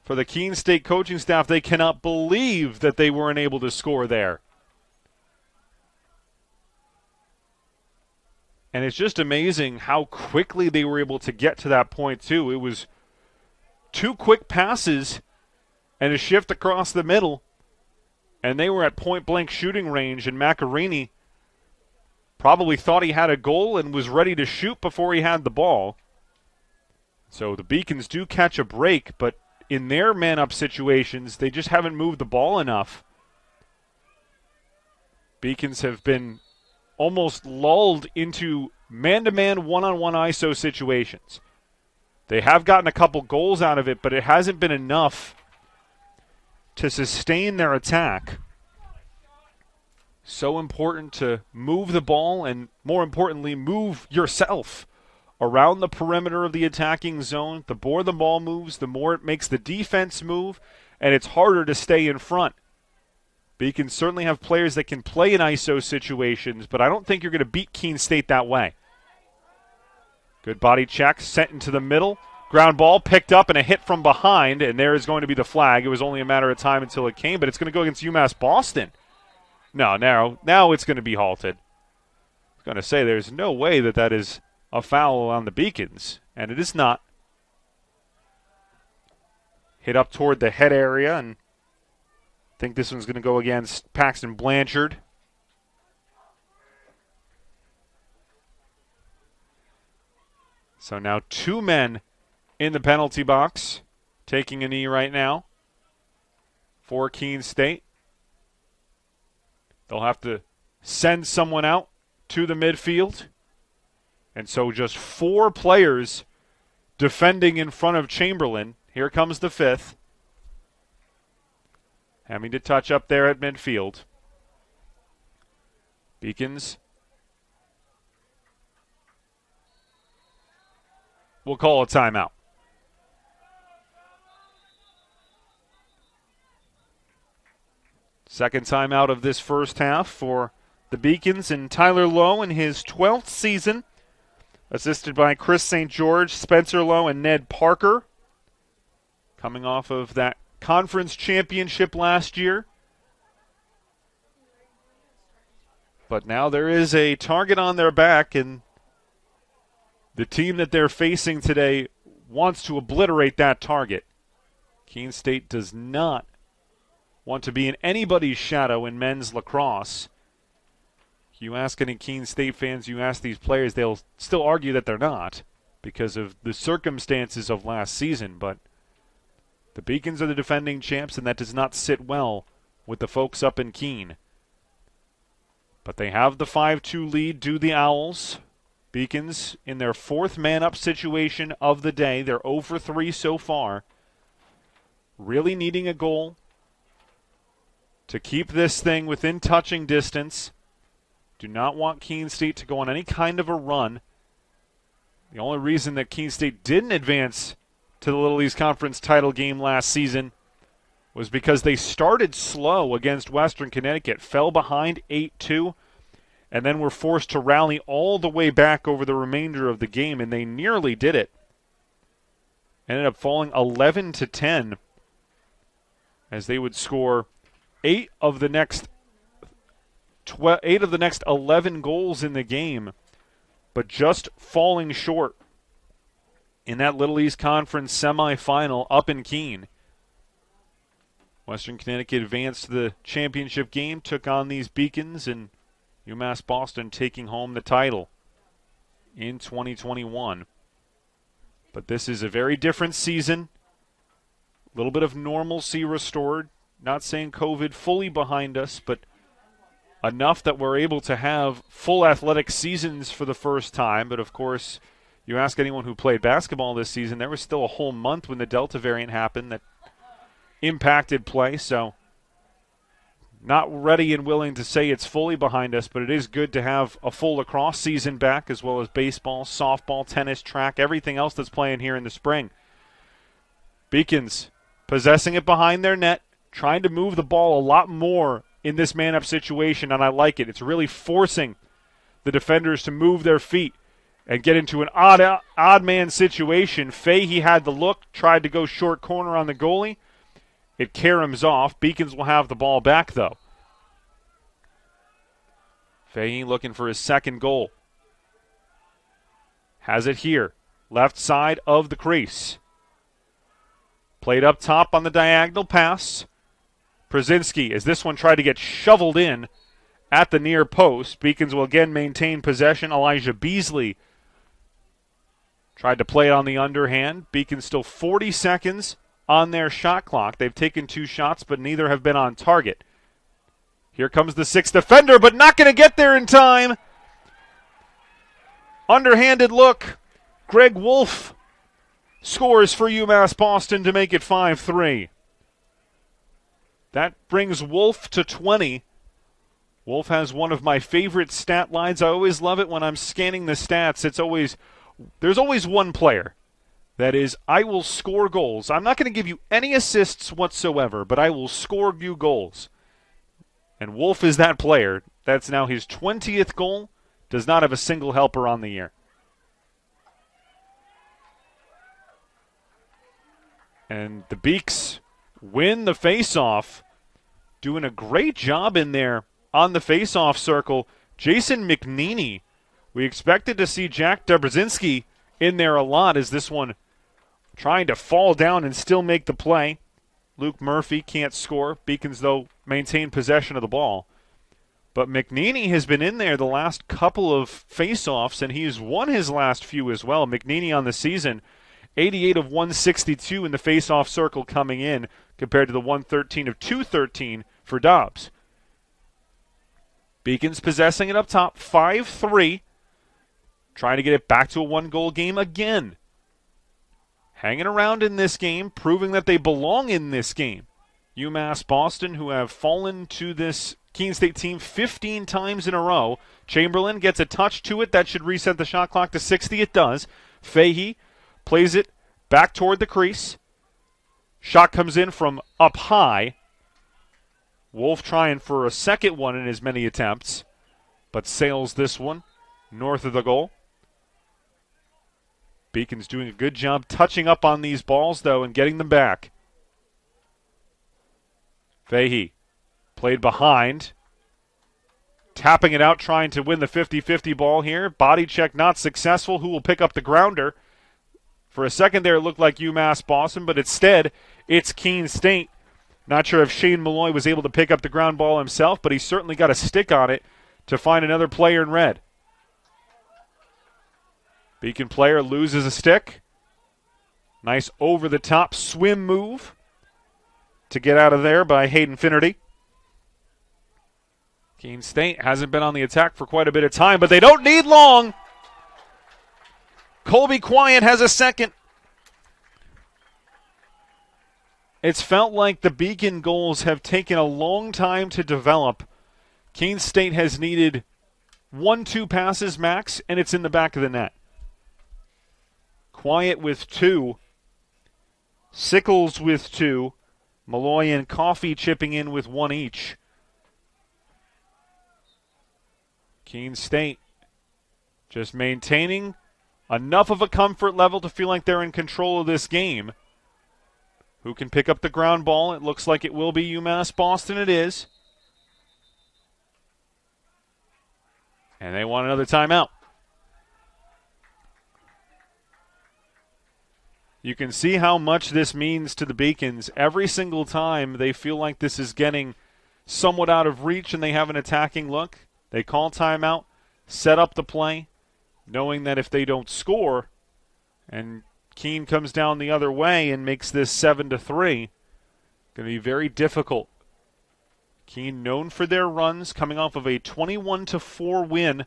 for the Keene State coaching staff. They cannot believe that they weren't able to score there. And it's just amazing how quickly they were able to get to that point, too. It was 2 quick passes and a shift across the middle, and they were at point-blank shooting range, and Macarini probably thought he had a goal and was ready to shoot before he had the ball. So the Beacons do catch a break, but in their man-up situations, they just haven't moved the ball enough. Beacons have been almost lulled into man-to-man, one-on-one ISO situations. They have gotten a couple goals out of it, but it hasn't been enough to sustain their attack. So important to move the ball and, more importantly, move yourself around the perimeter of the attacking zone. The more the ball moves, the more it makes the defense move, and it's harder to stay in front. Beacons certainly have players that can play in ISO situations, but I don't think you're going to beat Keene State that way. Good body check, sent into the middle. Ground ball picked up and a hit from behind, and there is going to be the flag. It was only a matter of time until it came, but it's going to go against UMass Boston. No, now it's going to be halted. I was going to say there's no way that is a foul on the Beacons, and it is not. Hit up toward the head area, and I think this one's going to go against Paxton Blanchard. So now 2 men in the penalty box, taking a knee right now for Keene State. They'll have to send someone out to the midfield. And so just 4 players defending in front of Chamberlain. Here comes the 5th. Having to touch up there at midfield. Beacons will call a timeout. Second timeout of this first half for the Beacons, and Tyler Lowe in his 12th season, assisted by Chris St. George, Spencer Lowe, and Ned Parker, coming off of that conference championship last year. But now there is a target on their back, and the team that they're facing today wants to obliterate that target. Keene State does not want to be in anybody's shadow in men's lacrosse. You ask any Keene State fans, you ask these players, they'll still argue that they're not because of the circumstances of last season. But the Beacons are the defending champs, and that does not sit well with the folks up in Keene. But they have the 5-2 lead to the Owls. Beacons in their 4th man-up situation of the day. They're 0 for 3 so far. Really needing a goal to keep this thing within touching distance. Do not want Keene State to go on any kind of a run. The only reason that Keene State didn't advance to the Little East Conference title game last season was because they started slow against Western Connecticut, fell behind 8-2, and then were forced to rally all the way back over the remainder of the game, and they nearly did it. Ended up falling 11-10 as they would score 8 of the next 11 goals in the game, but just falling short in that Little East Conference semifinal up in Keene. Western Connecticut advanced to the championship game, took on these Beacons, and UMass Boston taking home the title. in 2021. But this is a very different season. A little bit of normalcy restored. Not saying COVID fully behind us, but enough that we're able to have full athletic seasons for the first time. But, of course, you ask anyone who played basketball this season, there was still a whole month when the Delta variant happened that impacted play. So not ready and willing to say it's fully behind us, but it is good to have a full lacrosse season back, as well as baseball, softball, tennis, track, everything else that's playing here in the spring. Beacons possessing it behind their net, trying to move the ball a lot more in this man-up situation, and I like it. It's really forcing the defenders to move their feet and get into an odd man situation. Fahey had the look, tried to go short corner on the goalie. It caroms off. Beacons will have the ball back, though. Fahey looking for his second goal. Has it here. Left side of the crease. Played up top on the diagonal pass. Brzezinski, as this one tried to get shoveled in at the near post. Beacons will again maintain possession. Elijah Beasley tried to play it on the underhand. Beacons still 40 seconds on their shot clock. They've taken 2 shots, but neither have been on target. Here comes the 6th defender, but not going to get there in time. Underhanded look. Greg Wolf scores for UMass Boston to make it 5-3. That brings Wolf to 20. Wolf has one of my favorite stat lines. I always love it when I'm scanning the stats. There's always one player that is, I will score goals. I'm not going to give you any assists whatsoever, but I will score you goals. And Wolf is that player. That's now his 20th goal. Does not have a single helper on the year. And the Beaks win the face-off. Doing a great job in there on the face-off circle. Jason McNeely. We expected to see Jack Dobrzinski in there a lot, as this one trying to fall down and still make the play. Luke Murphy can't score. Beacons, though, maintain possession of the ball. But McNeely has been in there the last couple of face-offs, and he's won his last few as well. McNeely on the season, 88 of 162 in the face-off circle coming in, compared to the 113 of 213 for Dobbs. Beacons possessing it up top, 5-3. Trying to get it back to a 1-goal game again. Hanging around in this game, proving that they belong in this game. UMass Boston, who have fallen to this Keene State team 15 times in a row. Chamberlain gets a touch to it. That should reset the shot clock to 60. It does. Fahey plays it back toward the crease. Shot comes in from up high. Wolf trying for a second one in as many attempts, but sails this one north of the goal. Beacon's doing a good job touching up on these balls, though, and getting them back. Fahey played behind. Tapping it out, trying to win the 50-50 ball here. Body check not successful. Who will pick up the grounder? For a second there, it looked like UMass Boston, but instead, it's Keene State. Not sure if Shane Malloy was able to pick up the ground ball himself, but he certainly got a stick on it to find another player in red. Beacon player loses a stick. Nice over-the-top swim move to get out of there by Hayden Finnerty. Keene State hasn't been on the attack for quite a bit of time, but they don't need long. Colby Quiet has a second. It's felt like the Beacon goals have taken a long time to develop. Keene State has needed 1-2 passes max, and it's in the back of the net. Quiet with 2. Sickles with 2. Malloy and Coffey chipping in with 1 each. Keene State just maintaining enough of a comfort level to feel like they're in control of this game. Who can pick up the ground ball? It looks like it will be UMass Boston. It is. And they want another timeout. You can see how much this means to the Beacons. Every single time they feel like this is getting somewhat out of reach and they have an attacking look, they call timeout, set up the play, knowing that if they don't score and Keene comes down the other way and makes this 7-3, going to be very difficult. Keene known for their runs, coming off of a 21-4 win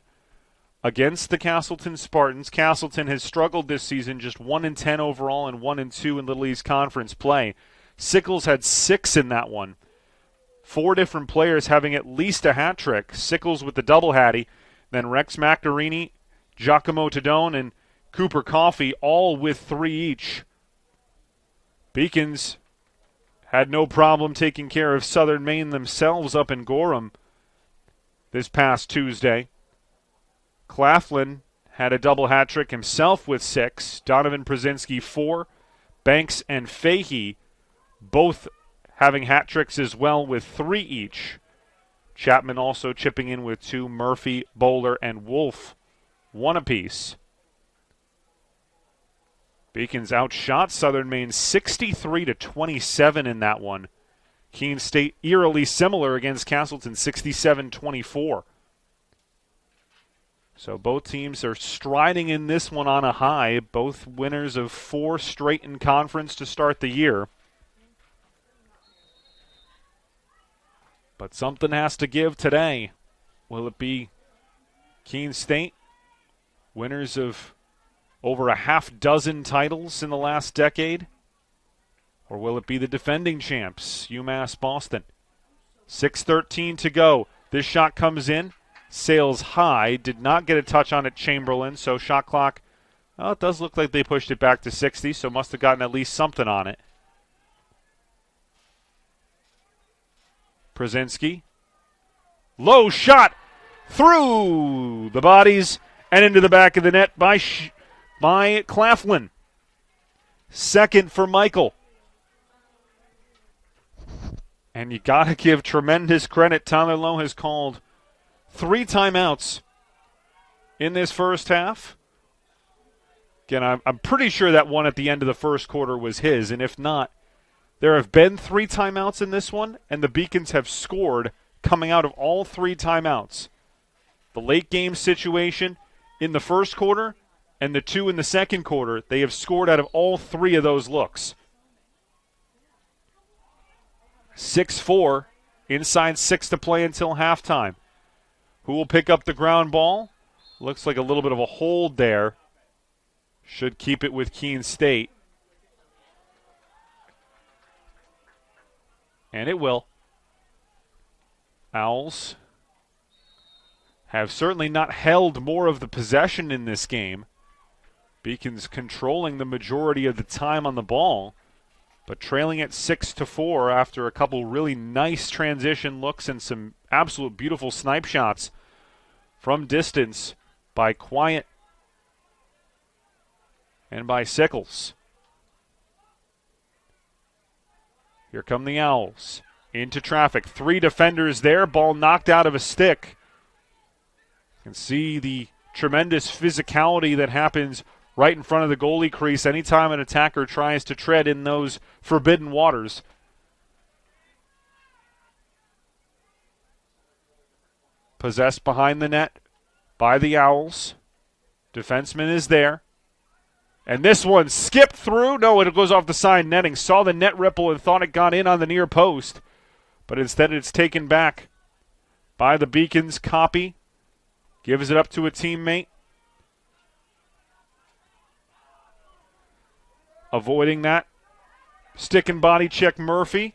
against the Castleton Spartans. Castleton has struggled this season, just 1-10 overall and 1-2 in Little East Conference play. Sickles had 6 in that one. 4 different players having at least a hat trick. Sickles with the double hattie, then Rex Mactarini, Giacomo Tadone, and Cooper Coffey, all with 3 each. Beacons had no problem taking care of Southern Maine themselves up in Gorham this past Tuesday. Claflin had a double hat trick himself with 6. Donovan Przinski 4. Banks and Fahey both having hat tricks as well with 3 each. Chapman also chipping in with 2. Murphy, Bowler, and Wolf 1 apiece. Beacons outshot Southern Maine 63-27 in that one. Keene State eerily similar against Castleton, 67-24. So both teams are striding in this one on a high. Both winners of 4 straight in conference to start the year. But something has to give today. Will it be Keene State, winners of over a half dozen titles in the last decade? Or will it be the defending champs, UMass Boston? 6:13 to go. This shot comes in, sails high, did not get a touch on it, Chamberlain, so shot clock, well, it does look like they pushed it back to 60, so must have gotten at least something on it. Przinski, low shot, through the bodies and into the back of the net by Claflin. Second for Michael. And you got to give tremendous credit. Tyler Lowe has called 3 timeouts in this first half. Again, I'm pretty sure that one at the end of the first quarter was his, and if not, there have been 3 timeouts in this one, and the Beacons have scored coming out of all 3 timeouts. The late game situation in the first quarter and the 2 in the second quarter, they have scored out of all 3 of those looks. 6-4, inside 6 to play until halftime. Who will pick up the ground ball? Looks like a little bit of a hold there. Should keep it with Keene State. And it will. Owls have certainly not held more of the possession in this game. Beacons controlling the majority of the time on the ball, but trailing at 6-4 after a couple really nice transition looks and some absolute beautiful snipe shots from distance by Quiet and by Sickles. Here come the Owls. Into traffic. 3 defenders there. Ball knocked out of a stick. You can see the tremendous physicality that happens right in front of the goalie crease anytime an attacker tries to tread in those forbidden waters. Possessed behind the net by the Owls. Defenseman is there. And this one skipped through. No, it goes off the side netting. Saw the net ripple and thought it got in on the near post. But instead it's taken back by the Beacons. Copy gives it up to a teammate. Avoiding that. Stick and body check Murphy.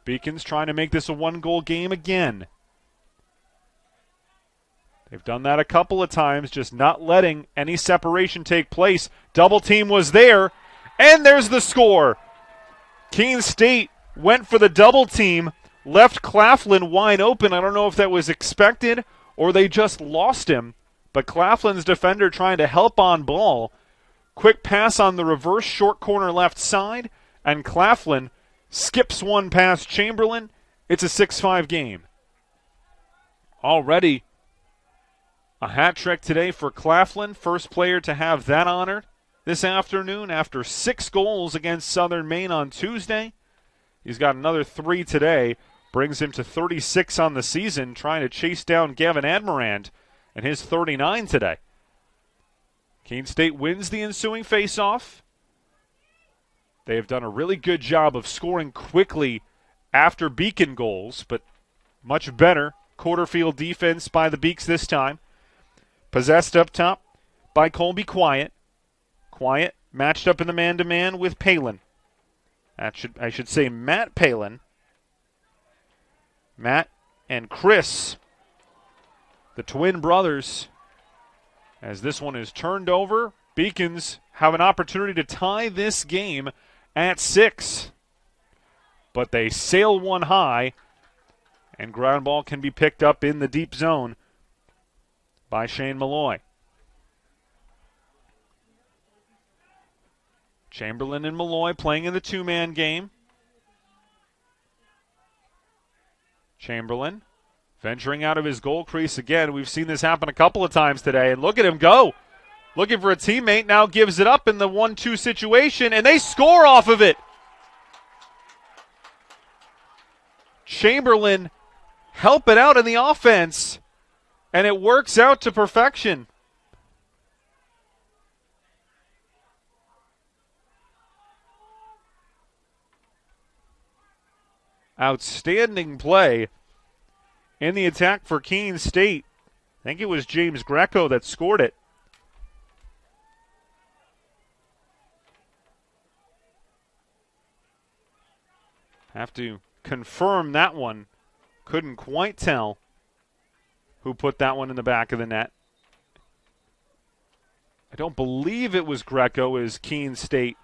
Beacons trying to make this a 1-goal game again. They've done that a couple of times, just not letting any separation take place. Double team was there, and there's the score. Keene State went for the double team, left Claflin wide open. I don't know if that was expected or they just lost him, but Claflin's defender trying to help on ball. Quick pass on the reverse short corner left side, and Claflin skips one past Chamberlain. It's a 6-5 game. Already a hat trick today for Claflin, first player to have that honor this afternoon after 6 goals against Southern Maine on Tuesday. He's got another 3 today, brings him to 36 on the season, trying to chase down Gavin Admirand and his 39 today. Keene State wins the ensuing faceoff. They have done a really good job of scoring quickly after Beacon goals, but much better quarter field defense by the Beaks this time. Possessed up top by Colby Quiet. Quiet matched up in the man-to-man with Palin. I should say Matt Palin. Matt and Chris, the twin brothers, as this one is turned over. Beacons have an opportunity to tie this game at 6. But they sail one high, and ground ball can be picked up in the deep zone by Shane Malloy. Chamberlain and Malloy playing in the two-man game. Chamberlain venturing out of his goal crease again. We've seen this happen a couple of times today, and look at him go. Looking for a teammate, now gives it up in the 1-2 situation, and they score off of it. Chamberlain helping out in the offense, and it works out to perfection. Outstanding play in the attack for Keene State. I think it was James Greco that scored it. Have to confirm that one. Couldn't quite tell who put that one in the back of the net. I don't believe it was Greco as Keene State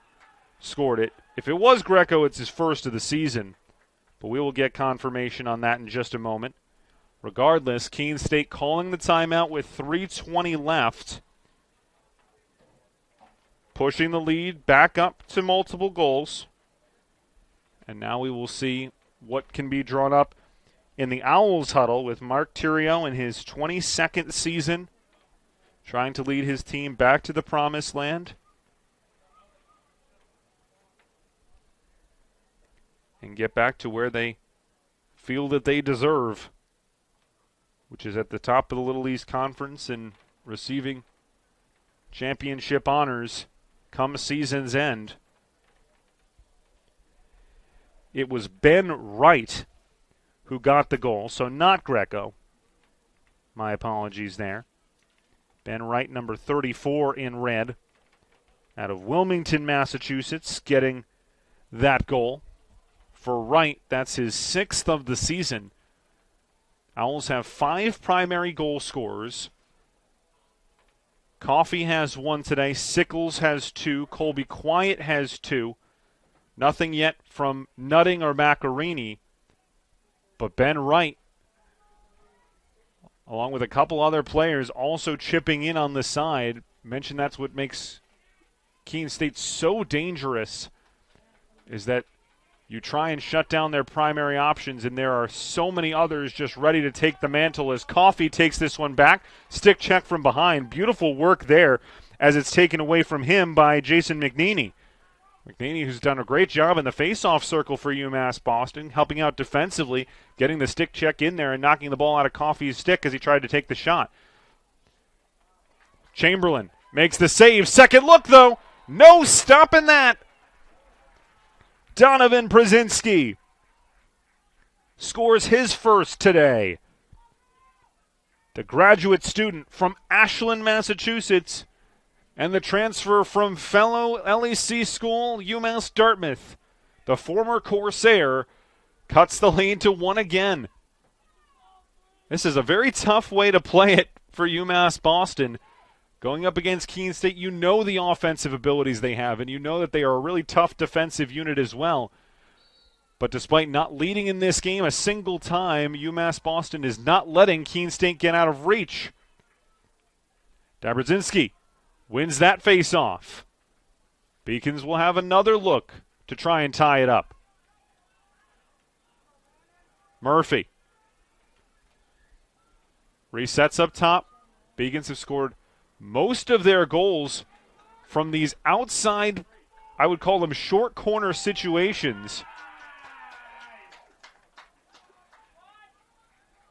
scored it. If it was Greco, it's his first of the season. But we will get confirmation on that in just a moment. Regardless, Keene State calling the timeout with 3:20 left. Pushing the lead back up to multiple goals. And now we will see what can be drawn up in the Owls huddle with Mark Theriault in his 22nd season, trying to lead his team back to the promised land. And get back to where they feel that they deserve, which is at the top of the Little East Conference and receiving championship honors come season's end. It was Ben Wright who got the goal, so not Greco. My apologies there. Ben Wright, number 34 in red, out of Wilmington, Massachusetts, getting that goal. For Wright, that's his 6th of the season. Owls have 5 primary goal scorers. Coffey has 1 today. Sickles has 2. Colby Quiet has 2. Nothing yet from Nutting or Maccarini. But Ben Wright, along with a couple other players, also chipping in on the side. Mentioned that's what makes Keene State so dangerous, is that you try and shut down their primary options, and there are so many others just ready to take the mantle as Coffey takes this one back. Stick check from behind. Beautiful work there as it's taken away from him by Jason McNeely. McNeely, who's done a great job in the face-off circle for UMass Boston, helping out defensively, getting the stick check in there and knocking the ball out of Coffey's stick as he tried to take the shot. Chamberlain makes the save. Second look, though. No stopping that. Donovan Brzezinski scores his first today. The graduate student from Ashland, Massachusetts, and the transfer from fellow LEC school, UMass Dartmouth, the former Corsair, cuts the lead to 1 again. This is a very tough way to play it for UMass Boston. Going up against Keene State, you know the offensive abilities they have, and you know that they are a really tough defensive unit as well. But despite not leading in this game a single time, UMass Boston is not letting Keene State get out of reach. Dabrzinski wins that face-off. Beacons will have another look to try and tie it up. Murphy resets up top. Beacons have scored most of their goals from these outside, I would call them short corner situations.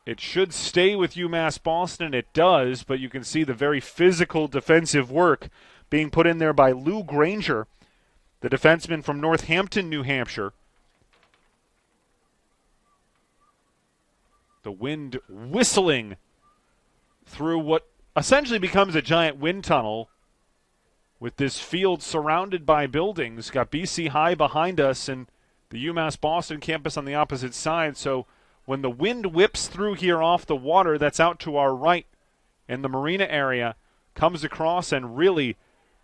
It should stay with UMass Boston. It does, but you can see the very physical defensive work being put in there by Lou Granger, the defenseman from Northampton, New Hampshire. The wind whistling through what essentially becomes a giant wind tunnel with this field surrounded by buildings. Got BC High behind us and the UMass Boston campus on the opposite side. So when the wind whips through here off the water that's out to our right in the marina area, comes across and really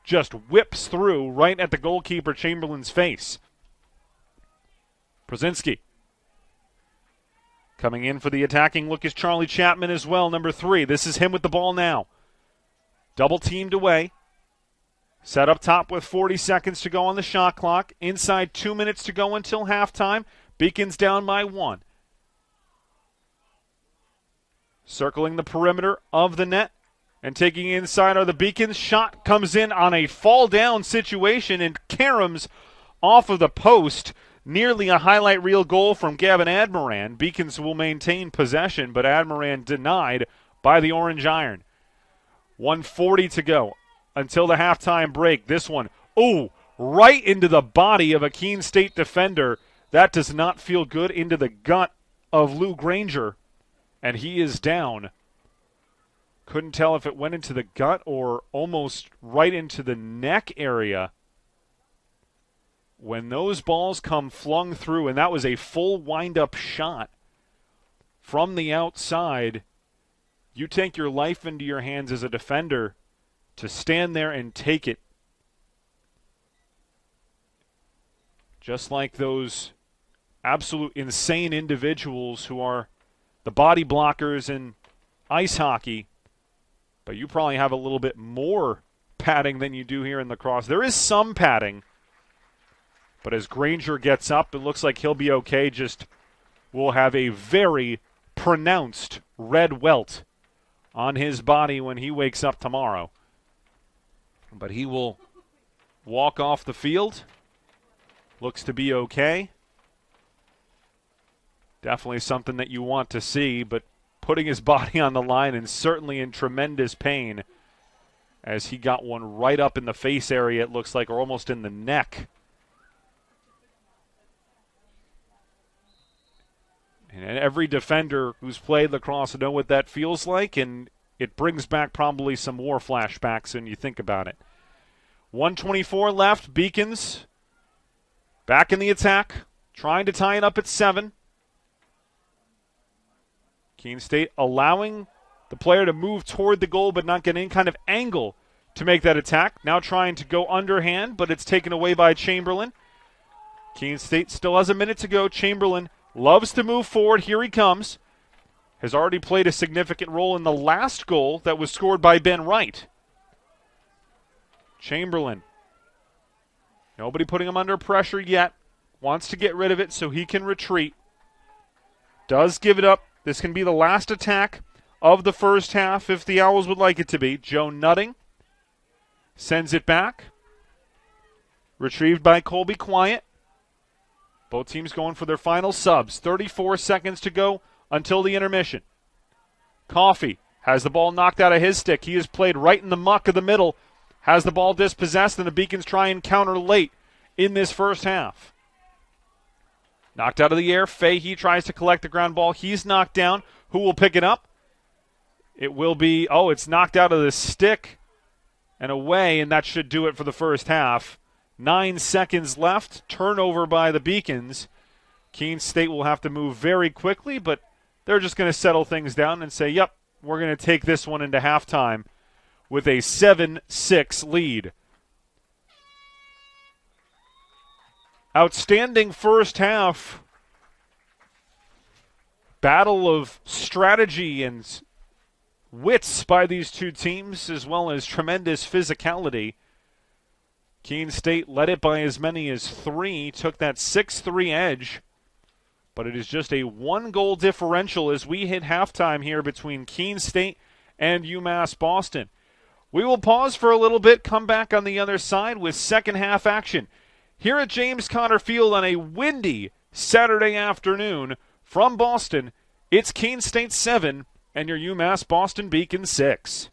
just whips through right at the goalkeeper Chamberlain's face. Brzezinski. Coming in for the attacking look is Charlie Chapman as well, number 3. This is him with the ball now. Double teamed away. Set up top with 40 seconds to go on the shot clock. Inside 2 minutes to go until halftime. Beacons down by 1. Circling the perimeter of the net and taking inside are the Beacons. Shot comes in on a fall down situation and caroms off of the post. Nearly a highlight reel goal from Gavin Admiran. Beacons will maintain possession, but Admiran denied by the Orange Iron. 1:40 to go until the halftime break. This one, right into the body of a Keene State defender. That does not feel good, into the gut of Lou Granger, and he is down. Couldn't tell if it went into the gut or almost right into the neck area. When those balls come flung through, and that was a full wind-up shot from the outside, you take your life into your hands as a defender to stand there and take it. Just like those absolute insane individuals who are the body blockers in ice hockey, but you probably have a little bit more padding than you do here in lacrosse. There is some padding, but as Granger gets up, it looks like he'll be okay. Just will have a very pronounced red welt on his body when he wakes up tomorrow. But he will walk off the field. Looks to be okay. Definitely something that you want to see, but putting his body on the line and certainly in tremendous pain as he got one right up in the face area, it looks like, or almost in the neck. And every defender who's played lacrosse knows what that feels like, and it brings back probably some war flashbacks when you think about it. 1:24 left. Beacons back in the attack, trying to tie it up at 7. Keene State allowing the player to move toward the goal but not get any kind of angle to make that attack. Now trying to go underhand, but it's taken away by Chamberlain. Keene State still has a minute to go. Chamberlain loves to move forward. Here he comes. Has already played a significant role in the last goal that was scored by Ben Wright. Chamberlain. Nobody putting him under pressure yet. Wants to get rid of it so he can retreat. Does give it up. This can be the last attack of the first half if the Owls would like it to be. Joe Nutting sends it back. Retrieved by Colby Quiet. Both teams going for their final subs. 34 seconds to go until the intermission. Coffey has the ball knocked out of his stick. He has played right in the muck of the middle. Has the ball dispossessed, and the Beacons try and counter late in this first half. Knocked out of the air. Fahey tries to collect the ground ball. He's knocked down. Who will pick it up? It will be, it's knocked out of the stick and away, and that should do it for the first half. 9 seconds left. Turnover by the Beacons. Keene State will have to move very quickly, but they're just going to settle things down and say, yep, we're going to take this one into halftime with a 7-6 lead. Outstanding first half. Battle of strategy and wits by these two teams, as well as tremendous physicality. Keene State led it by as many as 3, took that 6-3 edge, but it is just a 1-goal differential as we hit halftime here between Keene State and UMass Boston. We will pause for a little bit, come back on the other side with second half action here at James Conner Field on a windy Saturday afternoon from Boston. It's Keene State 7 and your UMass Boston Beacon 6.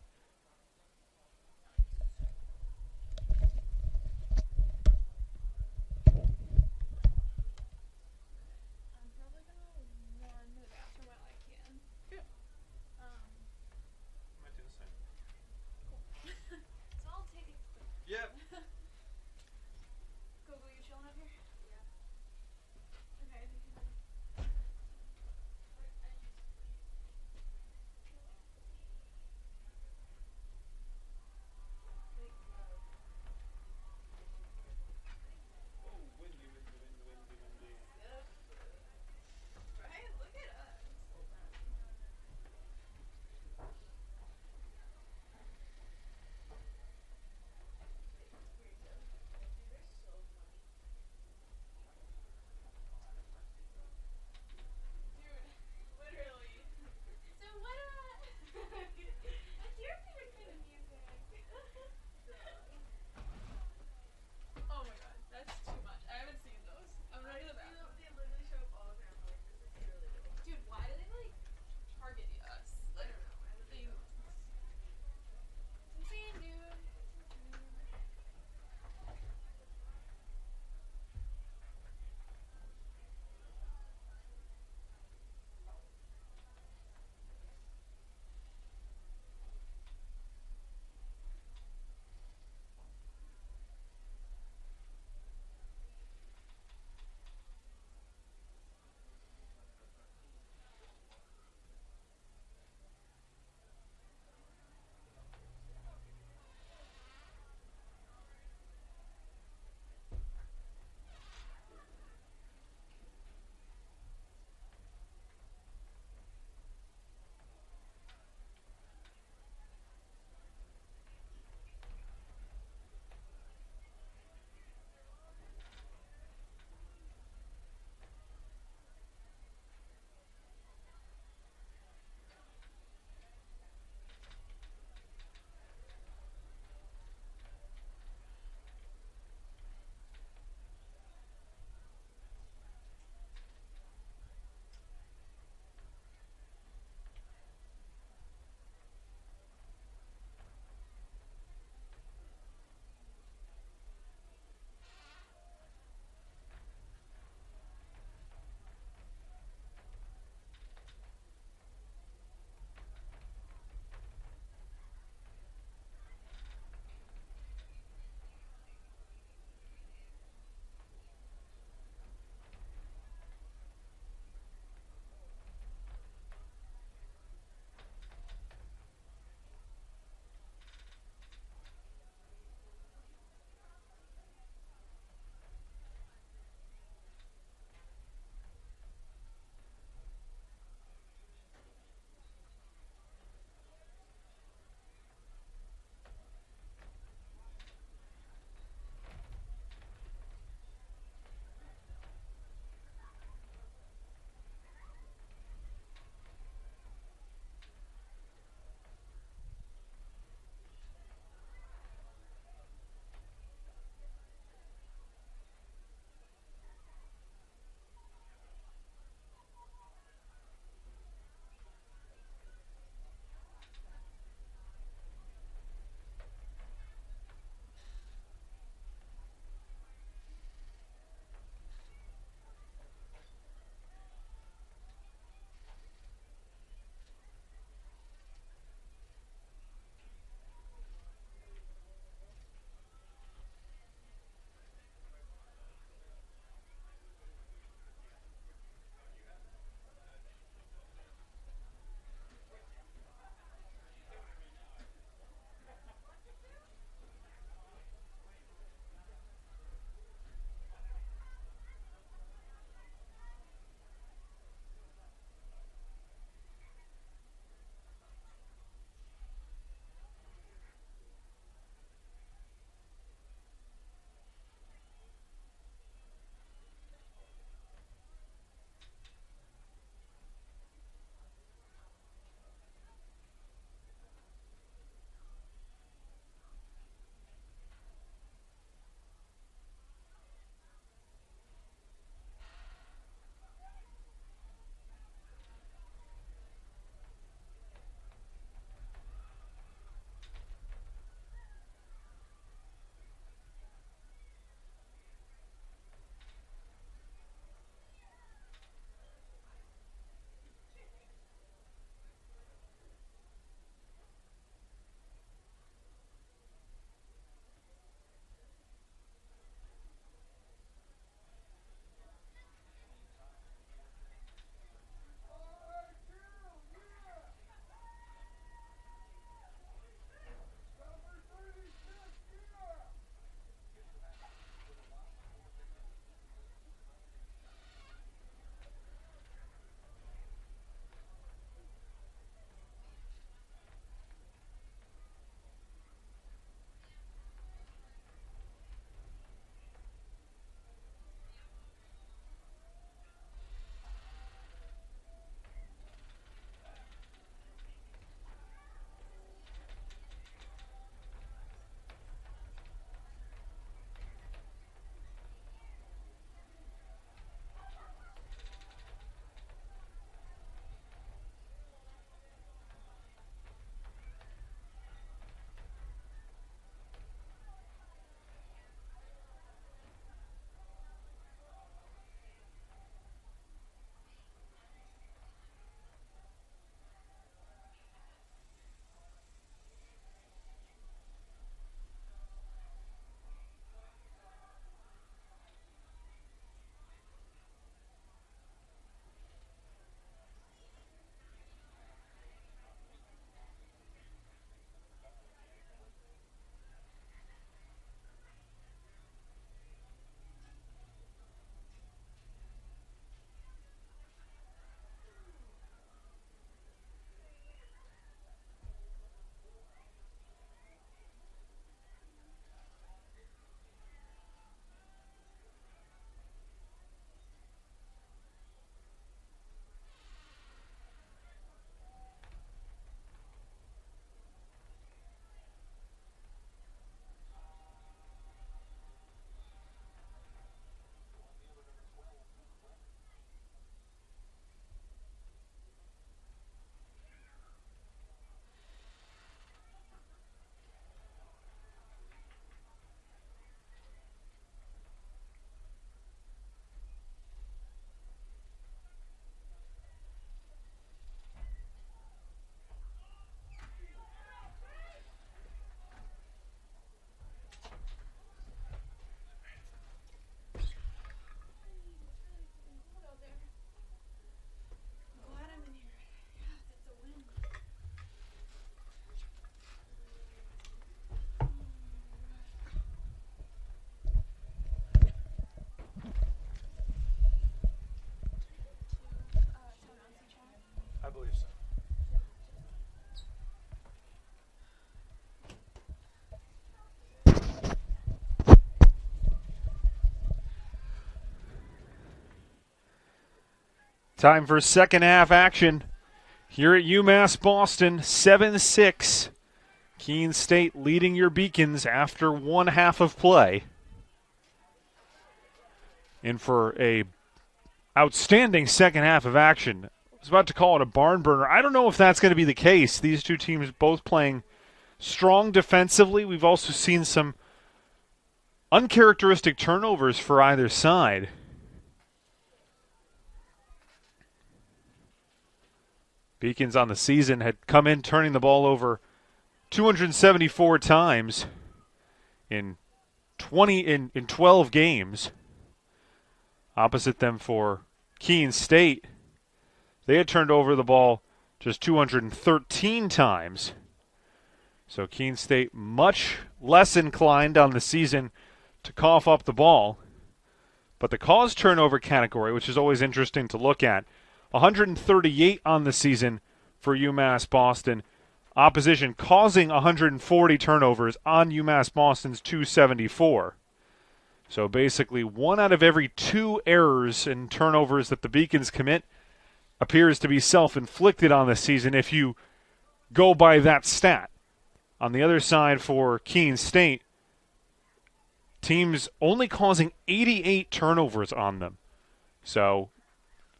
Time for second half action here at UMass Boston, 7-6. Keene State leading your Beacons after one half of play. In for a outstanding second half of action. I was about to call it a barn burner. I don't know if that's going to be the case. These two teams both playing strong defensively. We've also seen some uncharacteristic turnovers for either side. Beacons on the season had come in turning the ball over 274 times in 12 games. Opposite them for Keene State, they had turned over the ball just 213 times. So Keene State much less inclined on the season to cough up the ball. But the caused turnover category, which is always interesting to look at, 138 on the season for UMass Boston. Opposition causing 140 turnovers on UMass Boston's 274. So basically 1 out of every 2 errors and turnovers that the Beacons commit appears to be self-inflicted on the season if you go by that stat. On the other side for Keene State, teams only causing 88 turnovers on them. So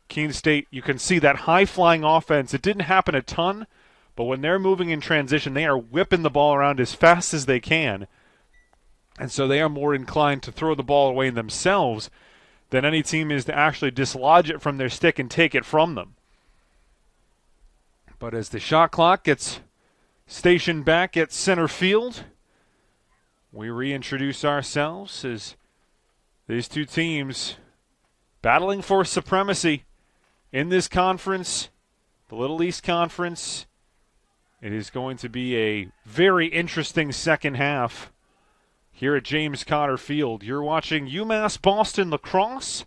Keene State, you can see that high-flying offense. It didn't happen a ton, but when they're moving in transition, they are whipping the ball around as fast as they can. And so they are more inclined to throw the ball away themselves than any team is to actually dislodge it from their stick and take it from them. But as the shot clock gets stationed back at center field, we reintroduce ourselves as these two teams battling for supremacy in this conference, the Little East Conference. It is going to be a very interesting second half here at James Cotter Field. You're watching UMass Boston Lacrosse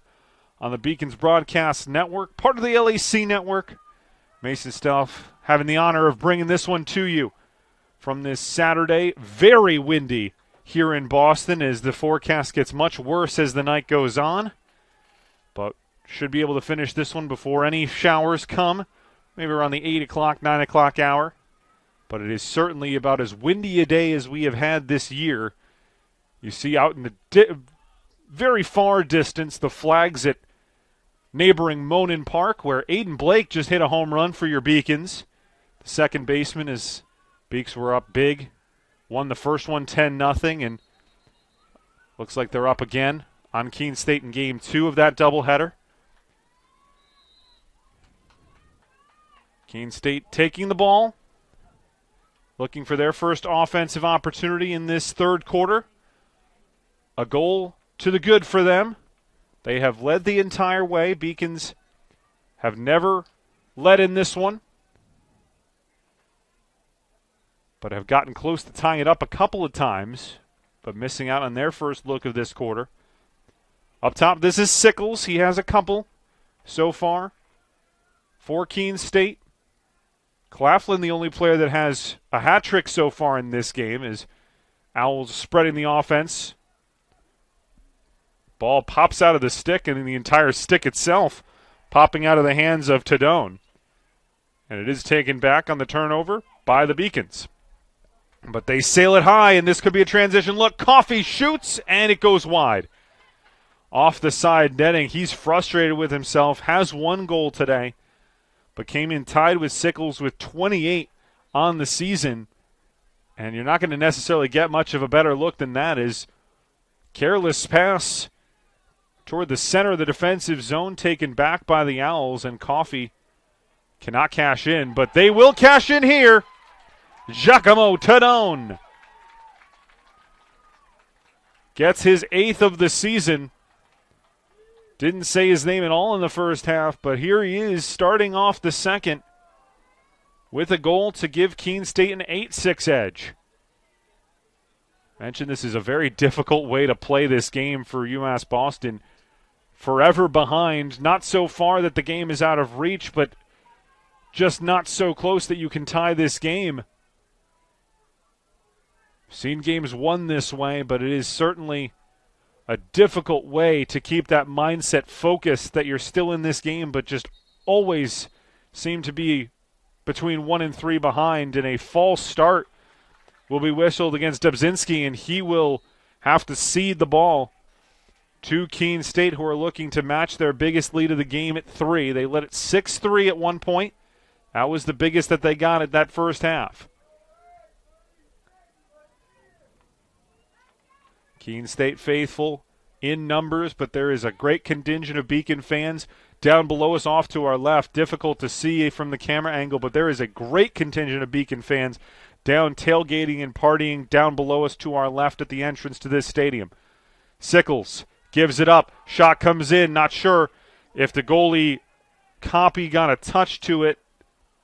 on the Beacons Broadcast Network, part of the LAC Network. Mason Stuff having the honor of bringing this one to you from this Saturday. Very windy here in Boston as the forecast gets much worse as the night goes on. But should be able to finish this one before any showers come, maybe around the 8 o'clock, 9 o'clock hour. But it is certainly about as windy a day as we have had this year. You see out in the very far distance the flags at neighboring Monin Park, where Aiden Blake just hit a home run for your Beacons. The second baseman, as Beaks were up big, won the first one 10-0, and looks like they're up again on Keene State in Game 2 of that doubleheader. Keene State taking the ball, looking for their first offensive opportunity in this third quarter. A goal to the good for them. They have led the entire way. Beacons have never led in this one, but have gotten close to tying it up a couple of times, but missing out on their first look of this quarter. Up top, this is Sickles. He has a couple so far for Keene State. Claflin, the only player that has a hat trick so far in this game, is Owls spreading the offense. Ball pops out of the stick, and then the entire stick itself popping out of the hands of Tadone. And it is taken back on the turnover by the Beacons. But they sail it high, and this could be a transition look. Coffey shoots, and it goes wide. Off the side netting. He's frustrated with himself, has 1 goal today, but came in tied with Sickles with 28 on the season. And you're not going to necessarily get much of a better look than that. Is careless pass toward the center of the defensive zone taken back by the Owls, and Coffey cannot cash in, but they will cash in here. Giacomo Tadone gets his 8th of the season. Didn't say his name at all in the first half, but here he is starting off the second with a goal to give Keene State an 8-6 edge. Mentioned this is a very difficult way to play this game for UMass Boston. Forever behind, not so far that the game is out of reach, but just not so close that you can tie this game. Seen games won this way, but it is certainly a difficult way to keep that mindset focused that you're still in this game, but just always seem to be between 1 and 3 behind, and a false start will be whistled against Dubzinski, and he will have to cede the ball to Keene State, who are looking to match their biggest lead of the game at 3. They led it 6-3 at one point. That was the biggest that they got at that first half. Keene State faithful in numbers, but there is a great contingent of Beacon fans down below us off to our left. Difficult to see from the camera angle, but there is a great contingent of Beacon fans down tailgating and partying down below us to our left at the entrance to this stadium. Sickles gives it up. Shot comes in. Not sure if the goalie Copy got a touch to it.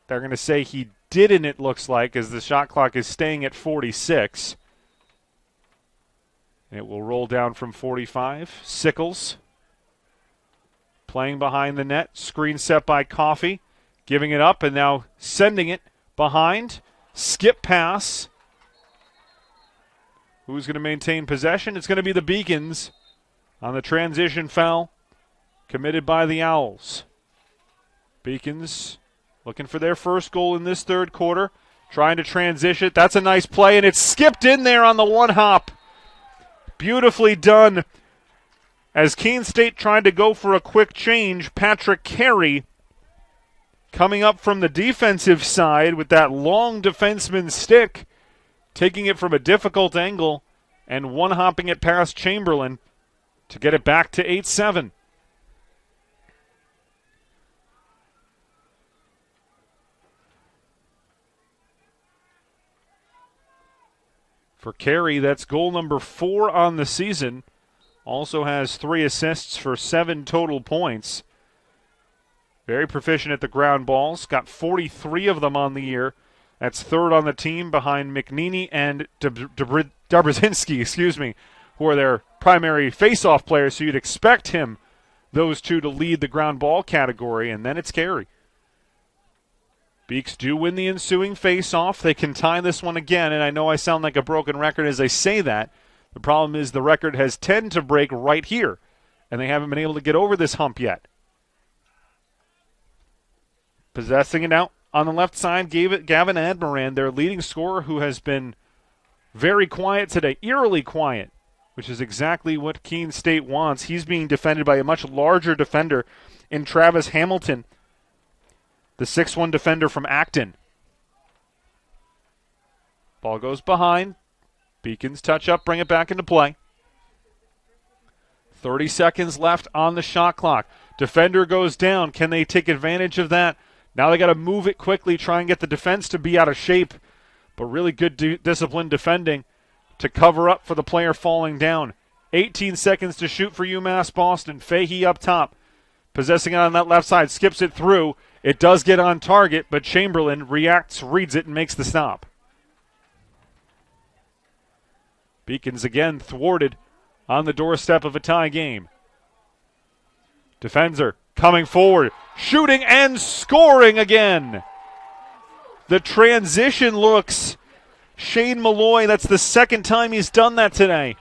They're going to say he didn't, it looks like, as the shot clock is staying at 46. It will roll down from 45. Sickles playing behind the net. Screen set by Coffey. Giving it up and now sending it behind. Skip pass. Who's going to maintain possession? It's going to be the Beacons on the transition foul committed by the Owls. Beacons looking for their first goal in this third quarter. Trying to transition. That's a nice play, and it's skipped in there on the one hop. Beautifully done. As Keene State tried to go for a quick change, Patrick Carey coming up from the defensive side with that long defenseman stick, taking it from a difficult angle and one-hopping it past Chamberlain to get it back to 8-7. For Carey, that's goal number 4 on the season. Also has 3 assists for 7 total points. Very proficient at the ground balls. Got 43 of them on the year. That's third on the team behind McNeely and Dobrzinski, who are their primary face-off players. So you'd expect those two, to lead the ground ball category, and then it's Carey. Beaks do win the ensuing face-off. They can tie this one again, and I know I sound like a broken record as I say that. The problem is the record has 10 to break right here, and they haven't been able to get over this hump yet. Possessing it out on the left side, Gavin Admiran, their leading scorer, who has been very quiet today, eerily quiet, which is exactly what Keene State wants. He's being defended by a much larger defender in Travis Hamilton, the 6'1 defender from Acton. Ball goes behind. Beacons touch up, bring it back into play. 30 seconds left on the shot clock. Defender goes down. Can they take advantage of that? Now they got to move it quickly, try and get the defense to be out of shape. But really good disciplined defending to cover up for the player falling down. 18 seconds to shoot for UMass Boston. Fahey up top. Possessing it on that left side, skips it through. It does get on target, but Chamberlain reacts, reads it, and makes the stop. Beacons again thwarted on the doorstep of a tie game. Defenser coming forward, shooting and scoring again. The transition looks. Shane Malloy, that's the second time he's done that today.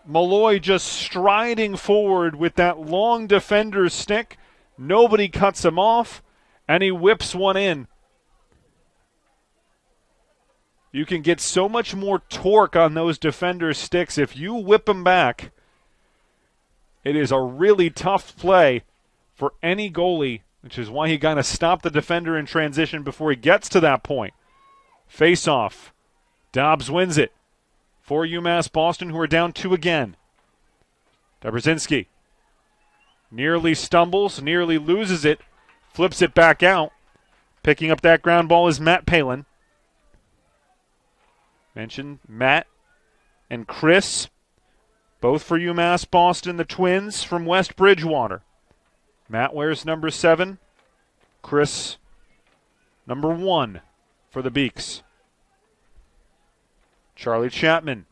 Malloy just striding forward with that long defender's stick. Nobody cuts him off, and he whips one in. You can get so much more torque on those defenders' sticks if you whip them back. It is a really tough play for any goalie, which is why he got to stop the defender in transition before he gets to that point. Face-off. Dobbs wins it for UMass Boston, who are down 2 again. Dobrzinski nearly stumbles, nearly loses it, flips it back out. Picking up that ground ball is Matt Palin. Mentioned Matt and Chris, both for UMass Boston, the twins from West Bridgewater. Matt wears number 7, Chris number 1 for the Beaks. Charlie Chapman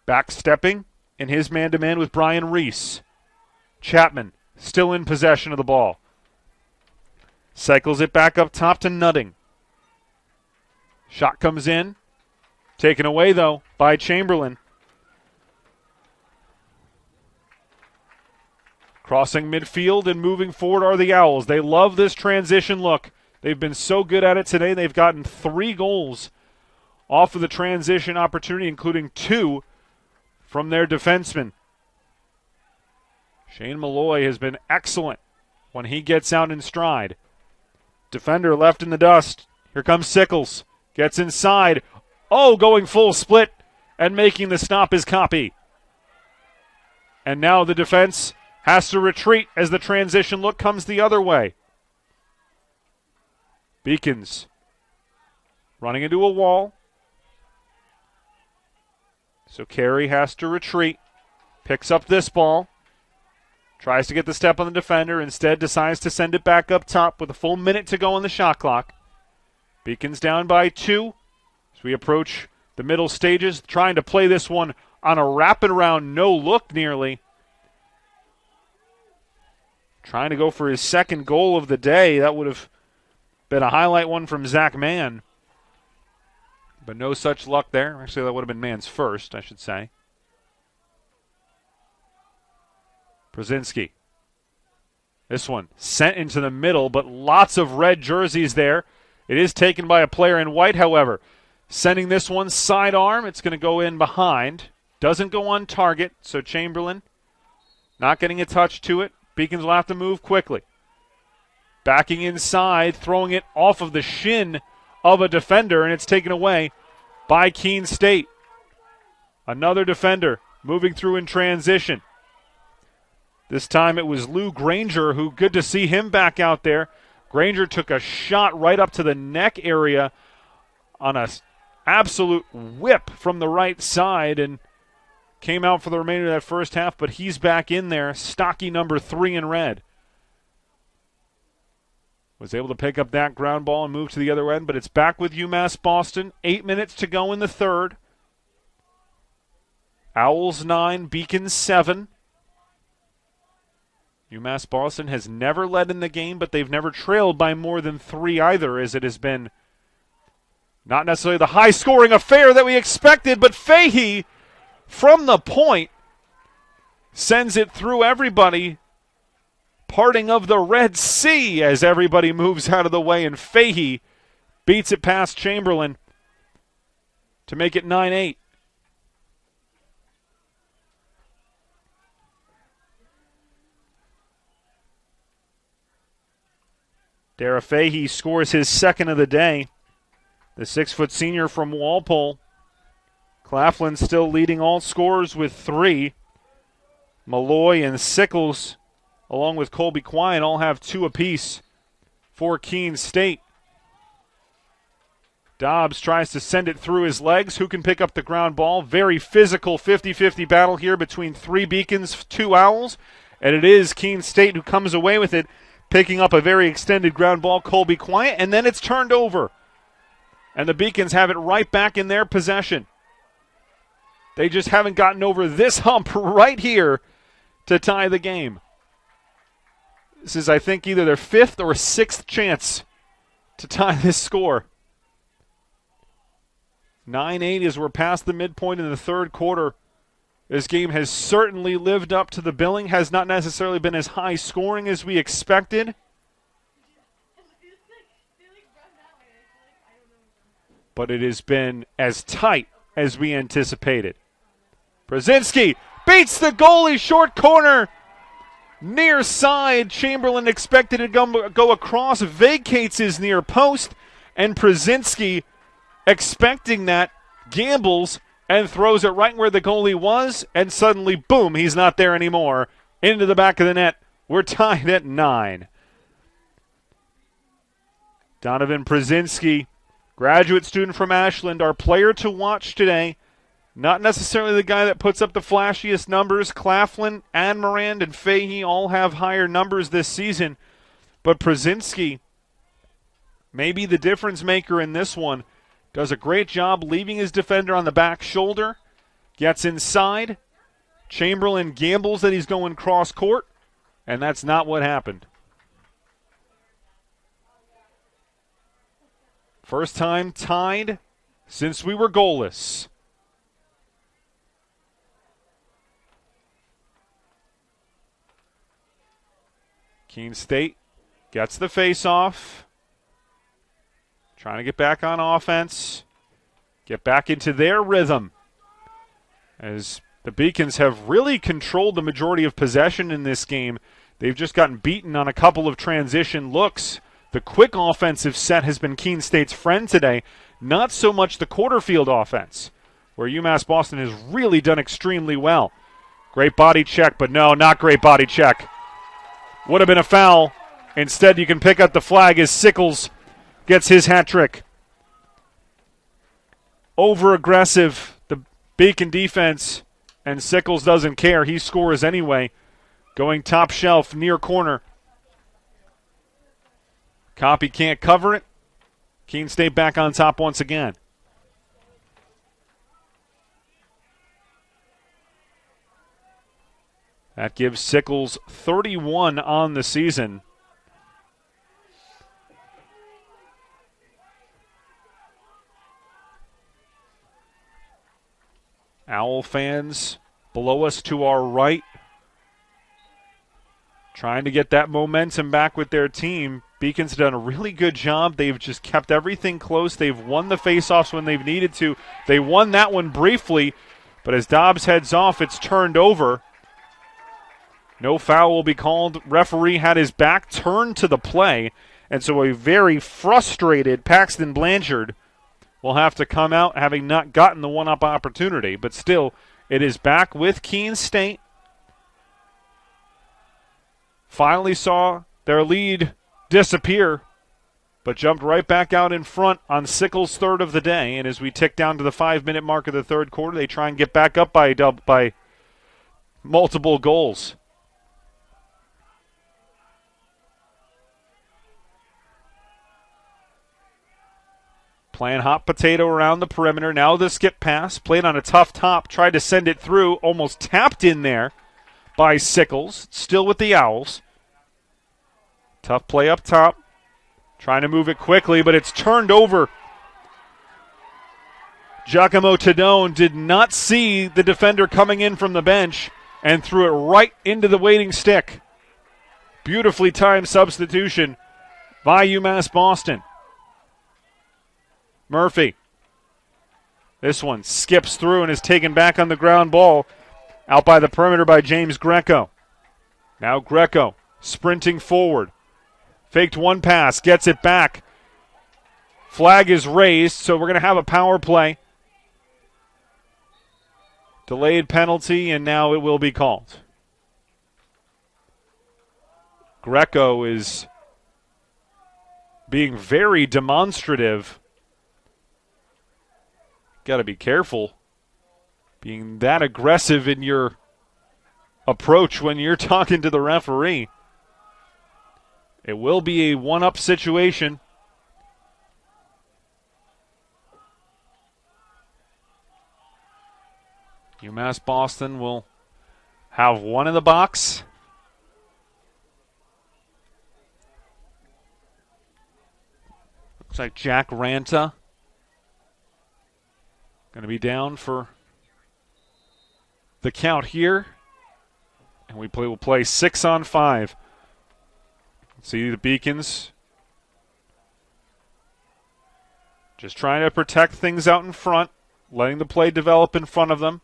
backstepping in his man-to-man with Brian Reese. Chapman still in possession of the ball. Cycles it back up top to Nutting. Shot comes in. Taken away, though, by Chamberlain. Crossing midfield and moving forward are the Owls. They love this transition look. They've been so good at it today. They've gotten 3 goals off of the transition opportunity, including 2 from their defensemen. Shane Malloy has been excellent when he gets out in stride. Defender left in the dust. Here comes Sickles. Gets inside. Oh, going full split and making the stop is Copy. And now the defense has to retreat as the transition look comes the other way. Beacons running into a wall. So Carey has to retreat. Picks up this ball. Tries to get the step on the defender. Instead decides to send it back up top with a full minute to go on the shot clock. Beacons down by 2 as we approach the middle stages. Trying to play this one on a wrapping around no look nearly. Trying to go for his second goal of the day. That would have been a highlight one from Zach Mann. But no such luck there. Actually, that would have been Mann's first, I should say. Brzezinski. This one sent into the middle, but lots of red jerseys there. It is taken by a player in white, however. Sending this one sidearm. It's going to go in behind. Doesn't go on target, so Chamberlain not getting a touch to it. Beacons will have to move quickly. Backing inside, throwing it off of the shin of a defender, and it's taken away by Keene State. Another defender moving through in transition. This time it was Lou Granger, who good to see him back out there. Granger took a shot right up to the neck area on an absolute whip from the right side and came out for the remainder of that first half, but he's back in there, stocky number 3 in red. Was able to pick up that ground ball and move to the other end, but it's back with UMass Boston. 8 minutes to go in the third. Owls 9, Beacons 7. UMass Boston has never led in the game, but they've never trailed by more than 3 either, as it has been not necessarily the high-scoring affair that we expected, but Fahey, from the point, sends it through everybody. Parting of the Red Sea as everybody moves out of the way, and Fahey beats it past Chamberlain to make it 9-8. Dara Fahey scores his second of the day. The 6-foot senior from Walpole. Claflin still leading all scorers with 3. Malloy and Sickles, along with Colby Quine, all have 2 apiece for Keene State. Dobbs tries to send it through his legs. Who can pick up the ground ball? Very physical 50-50 battle here between 3 Beacons, 2 Owls. And it is Keene State who comes away with it, picking up a very extended ground ball, Colby Quine, and then it's turned over. And the Beacons have it right back in their possession. They just haven't gotten over this hump right here to tie the game. This is, I think, either their 5th or 6th chance to tie this score. 9-8 as we're past the midpoint in the third quarter. This game has certainly lived up to the billing, has not necessarily been as high scoring as we expected. But it has been as tight as we anticipated. Brzezinski beats the goalie, short corner. Near side, Chamberlain expected to go across, vacates his near post, and Brzezinski, expecting that, gambles and throws it right where the goalie was, and suddenly, boom, he's not there anymore. Into the back of the net. We're tied at 9. Donovan Brzezinski, graduate student from Ashland, our player to watch today. Not necessarily the guy that puts up the flashiest numbers. Claflin, Admirand, and Fahey all have higher numbers this season. But Brzezinski, maybe the difference maker in this one, does a great job leaving his defender on the back shoulder. Gets inside. Chamberlain gambles that he's going cross court. And that's not what happened. First time tied since we were goalless. Keene State gets the face-off. Trying to get back on offense. Get back into their rhythm. As the Beacons have really controlled the majority of possession in this game. They've just gotten beaten on a couple of transition looks. The quick offensive set has been Keene State's friend today, not so much the quarter field offense, where UMass Boston has really done extremely well. Great body check, but no, not great body check. Would have been a foul. Instead, you can pick up the flag as Sickles gets his hat trick. Over-aggressive, the Beacon defense, and Sickles doesn't care. He scores anyway. Going top shelf, near corner. Copy can't cover it. Keene State back on top once again. That gives Sickles 31 on the season. Owl fans below us to our right, trying to get that momentum back with their team. Beacon's done a really good job. They've just kept everything close. They've won the faceoffs when they've needed to. They won that one briefly, but as Dobbs heads off, it's turned over. No foul will be called. Referee had his back turned to the play, and so a very frustrated Paxton Blanchard will have to come out having not gotten the one-up opportunity. But still, it is back with Keene State. Finally saw their lead disappear, but jumped right back out in front on Sickles' third of the day. And as we tick down to the 5-minute mark of the third quarter, they try and get back up by multiple goals. Playing hot potato around the perimeter. Now the skip pass. Played on a tough top. Tried to send it through. Almost tapped in there by Sickles. Still with the Owls. Tough play up top. Trying to move it quickly, but it's turned over. Giacomo Tadone did not see the defender coming in from the bench and threw it right into the waiting stick. Beautifully timed substitution by UMass Boston. Murphy. This one skips through and is taken back on the ground ball. Out by the perimeter by James Greco. Now Greco sprinting forward. Faked one pass, gets it back. Flag is raised, so we're going to have a power play. Delayed penalty, and now it will be called. Greco is being very demonstrative. Got to be careful being that aggressive in your approach when you're talking to the referee. It will be a one-up situation. UMass Boston will have one in the box. Looks like Jack Ranta going to be down for the count here. And we'll play 6-on-5. See the Beacons just trying to protect things out in front, letting the play develop in front of them.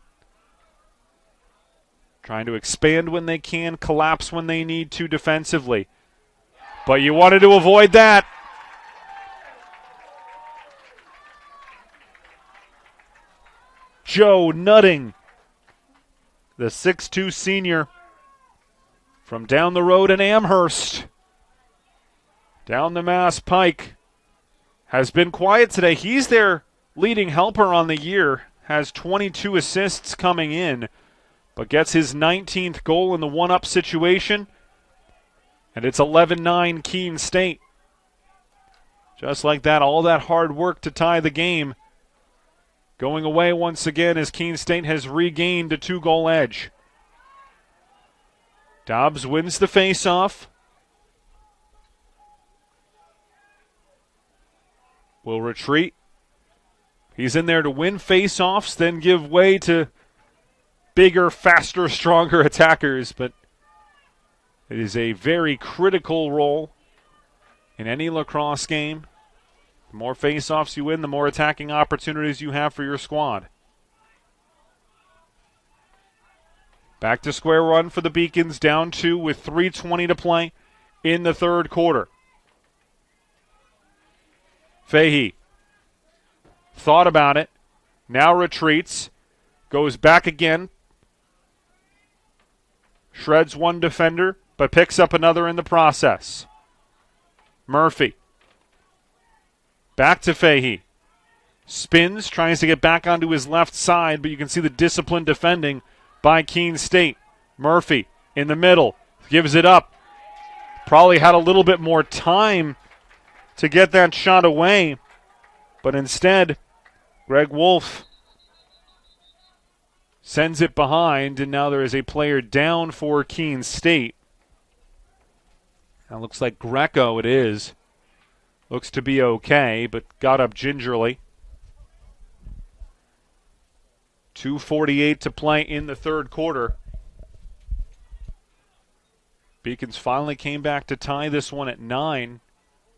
Trying to expand when they can, collapse when they need to defensively. But you wanted to avoid that. Joe Nutting, the 6'2 senior from down the road in Amherst. Down the Mass Pike. Has been quiet today. He's their leading helper on the year. Has 22 assists coming in. But gets his 19th goal in the one-up situation. And it's 11-9 Keene State. Just like that, all that hard work to tie the game. Going away once again as Keene State has regained a 2-goal edge. Dobbs wins the faceoff. Will retreat. He's in there to win faceoffs, then give way to bigger, faster, stronger attackers. But It is a very critical role in any lacrosse game. The more face-offs you win, the more attacking opportunities you have for your squad. Back to square one for the Beacons, down 2 with 3:20 to play in the third quarter. Fahey thought about it, now retreats, goes back again, shreds one defender, but picks up another in the process. Murphy. Back to Fahey. Spins, tries to get back onto his left side, but you can see the disciplined defending by Keene State. Murphy in the middle, gives it up. Probably had a little bit more time to get that shot away, but instead, Greg Wolf sends it behind, and now there is a player down for Keene State. That looks like Greco it is. Looks to be okay, but got up gingerly. 2:48 to play in the third quarter. Beacons finally came back to tie this one at 9,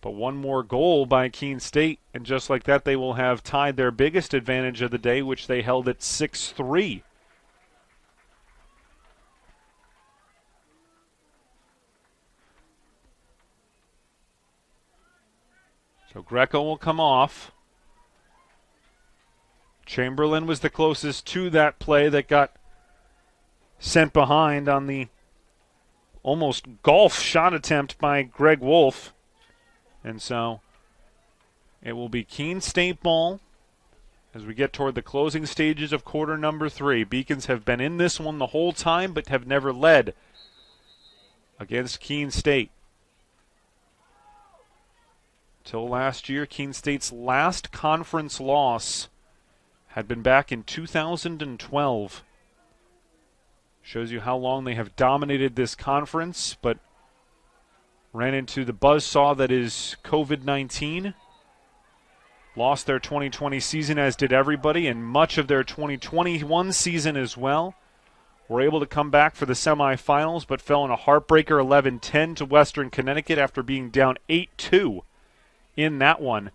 but one more goal by Keene State, and just like that they will have tied their biggest advantage of the day, which they held at 6-3. So Greco will come off. Chamberlain was the closest to that play that got sent behind on the almost golf shot attempt by Greg Wolf. And so it will be Keene State ball as we get toward the closing stages of quarter number 3. Beacons have been in this one the whole time but have never led against Keene State. Till last year, Keene State's last conference loss had been back in 2012. Shows you how long they have dominated this conference, but ran into the buzzsaw that is COVID-19. Lost their 2020 season, as did everybody, and much of their 2021 season as well. Were able to come back for the semifinals, but fell in a heartbreaker 11-10 to Western Connecticut after being down 8-2 in that one.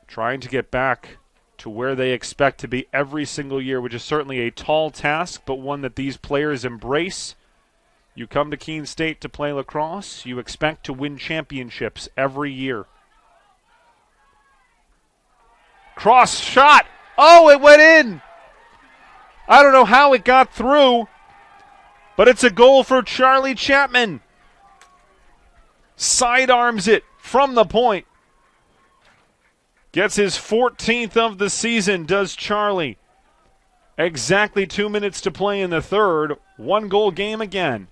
Trying to get back to where they expect to be every single year, which is certainly a tall task, but one that these players embrace. You come to Keene State to play lacrosse, you expect to win championships every year. Cross shot! Oh, it went in! I don't know how it got through, but it's a goal for Charlie Chapman. Sidearms it from the point. Gets his 14th of the season, does Charlie. Exactly 2 minutes to play in the third. 1-goal game again.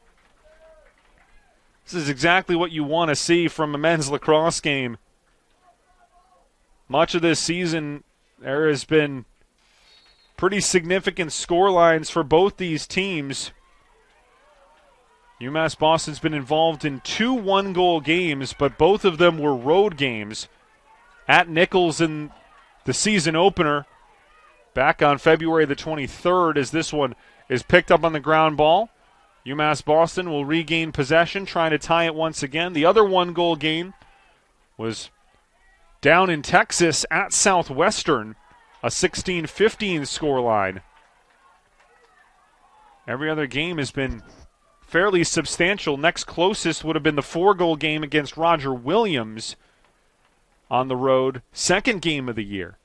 This is exactly what you want to see from a men's lacrosse game. Much of this season, there has been pretty significant score lines for both these teams. UMass Boston's been involved in 2 1-goal games, but both of them were road games. At Nichols in the season opener, back on February the 23rd, as this one is picked up on the ground ball. UMass Boston will regain possession, trying to tie it once again. The other 1-goal game was down in Texas at Southwestern, a 16-15 scoreline. Every other game has been fairly substantial. Next closest would have been the 4-goal game against Roger Williams on the road, second game of the year.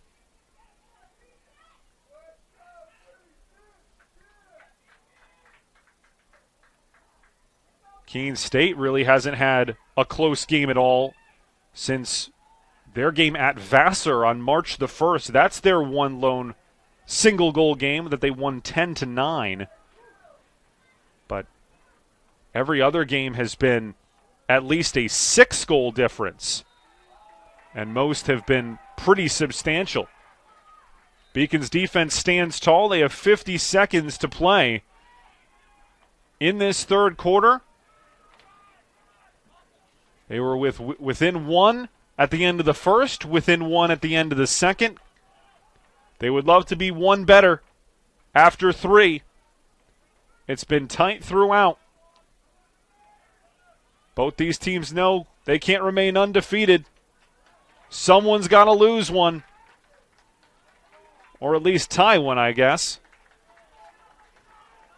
Keene State really hasn't had a close game at all since their game at Vassar on March the 1st. That's their one lone single-goal game that they won 10-9. But every other game has been at least a 6-goal difference, and most have been pretty substantial. Beacon's defense stands tall. They have 50 seconds to play in this third quarter. They were within 1 at the end of the first, within 1 at the end of the second. They would love to be 1 better after 3 It's been tight throughout. Both these teams know they can't remain undefeated. Someone's got to lose one. Or at least tie one, I guess.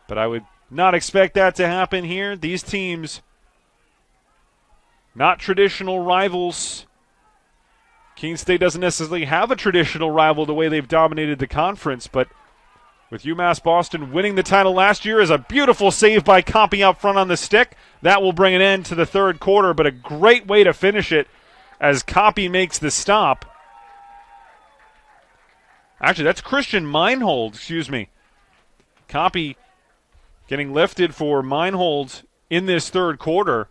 But I would not expect that to happen here. These teams, not traditional rivals. Keene State doesn't necessarily have a traditional rival the way they've dominated the conference, but with UMass Boston winning the title last year is a beautiful save by Copy out front on the stick. That will bring an end to the third quarter, but a great way to finish it as Copy makes the stop. Actually, that's Christian Meinhold, Copy getting lifted for Meinhold in this third quarter.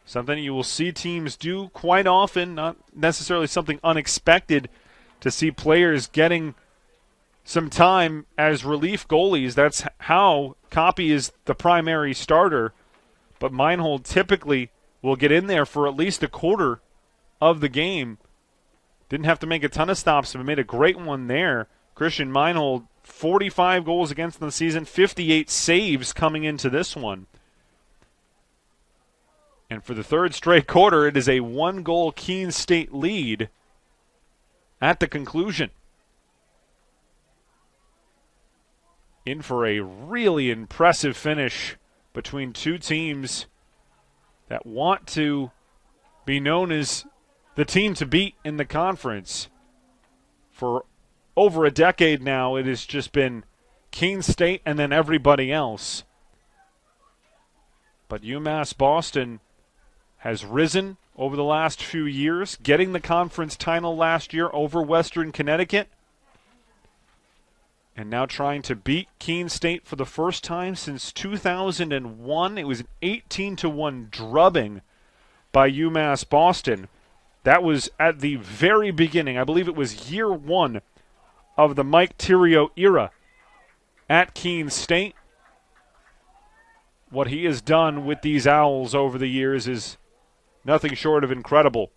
Something you will see teams do quite often, not necessarily something unexpected to see players getting some time as relief goalies. That's how Copy is the primary starter, but Meinhold typically will get in there for at least a quarter of the game. Didn't have to make a ton of stops, but made a great one there. Christian Meinhold, 45 goals against in the season, 58 saves coming into this one. And for the third straight quarter, it is a one-goal Keene State lead at the conclusion. In for a really impressive finish between two teams that want to be known as the team to beat in the conference. For over a decade now, it has just been Keene State and then everybody else. But UMass Boston has risen over the last few years, getting the conference title last year over Western Connecticut, and now trying to beat Keene State for the first time since 2001. It was an 18-1 drubbing by UMass Boston. That was at the very beginning. I believe it was year one of the Mike Theriot era at Keene State. What he has done with these Owls over the years is nothing short of incredible.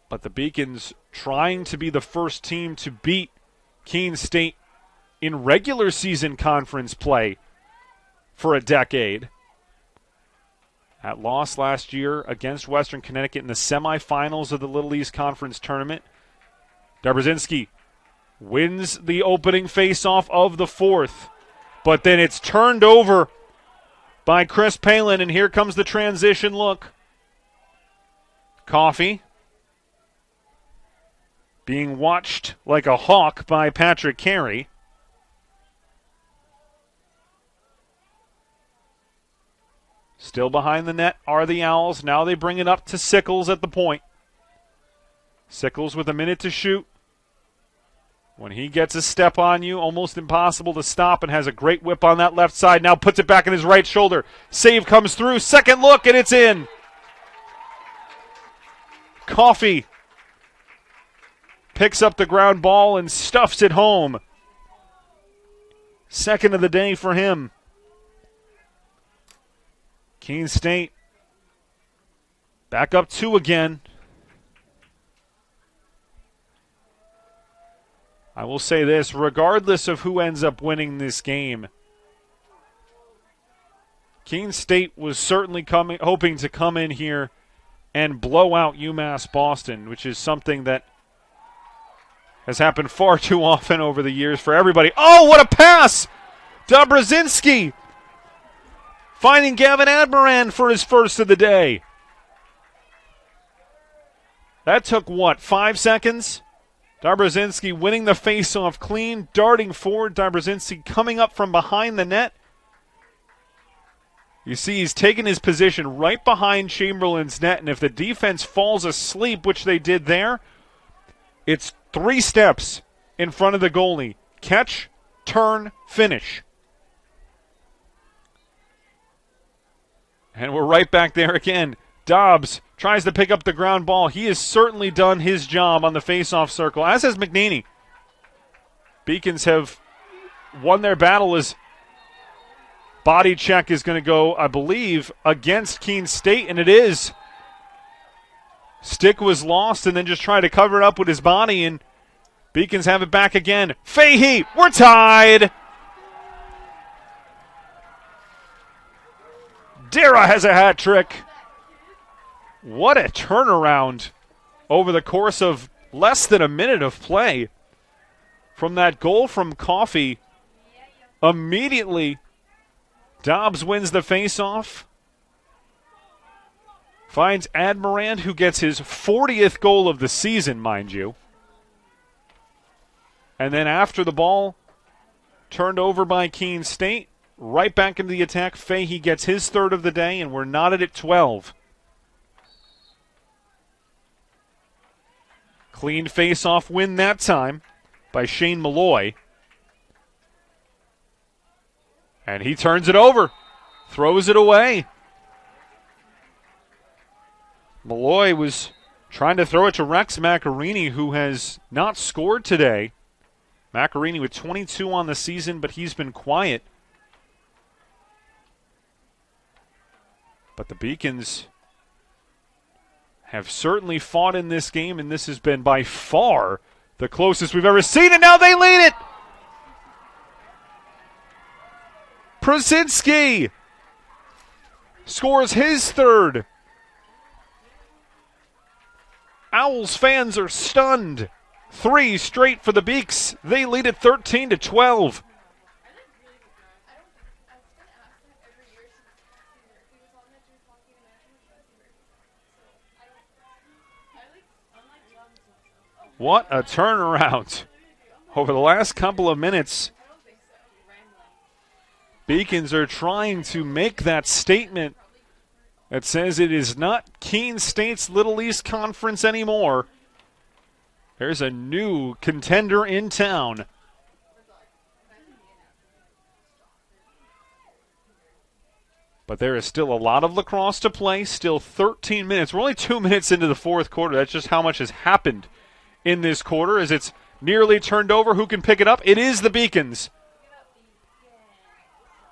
But the Beacons trying to be the first team to beat Keene State in regular season conference play for a decade. That loss last year against Western Connecticut in the semifinals of the Little East Conference Tournament. Dobrzinski wins the opening faceoff of the fourth, but then it's turned over by Chris Palin, and here comes the transition look. Coffey being watched like a hawk by Patrick Carey. Still behind the net are the Owls. Now they bring it up to Sickles at the point. Sickles with a minute to shoot. When he gets a step on you, almost impossible to stop, and has a great whip on that left side. Now puts it back in his right shoulder. Save comes through. Second look, and it's in. Coffey picks up the ground ball and stuffs it home. Second of the day for him. Keene State back up 2 again. I will say this, regardless of who ends up winning this game, Keene State was certainly hoping to come in here and blow out UMass Boston, which is something that has happened far too often over the years for everybody. Oh, what a pass! Dobrzinski finding Gavin Admiran for his first of the day. That took, 5 seconds? Dobrzinski winning the face-off clean, darting forward. Dobrzinski coming up from behind the net. You see he's taken his position right behind Chamberlain's net, and if the defense falls asleep, which they did there, it's 3 steps in front of the goalie. Catch, turn, finish. And we're right back there again. Dobbs tries to pick up the ground ball. He has certainly done his job on the face-off circle, as has McNaney. Beacons have won their battle as body check is going to go, I believe, against Keene State, and it is. Stick was lost and then just tried to cover it up with his body, and Beacons have it back again. Fahey, we're tied. Dara has a hat trick. What a turnaround over the course of less than a minute of play. From that goal from Coffey, immediately Dobbs wins the faceoff. Finds Admirand, who gets his 40th goal of the season, mind you. And then after the ball turned over by Keene State, right back into the attack, Fahey gets his third of the day, and we're knotted at 12. Clean face-off win that time by Shane Malloy. And he turns it over, throws it away. Malloy was trying to throw it to Rex Macarini, who has not scored today. Macarini with 22 on the season, but he's been quiet. But the Beacons have certainly fought in this game, and this has been by far the closest we've ever seen, and now they lead it! Prosinski scores his third. Owls fans are stunned. 3 straight for the Beaks. They lead it 13-12. What a turnaround over the last couple of minutes. Beacons are trying to make that statement that says it is not Keene State's Little East Conference anymore. There's a new contender in town. But there is still a lot of lacrosse to play, still 13 minutes. We're only 2 minutes into the fourth quarter. That's just how much has happened in this quarter as it's nearly turned over. Who can pick it up? It is the Beacons.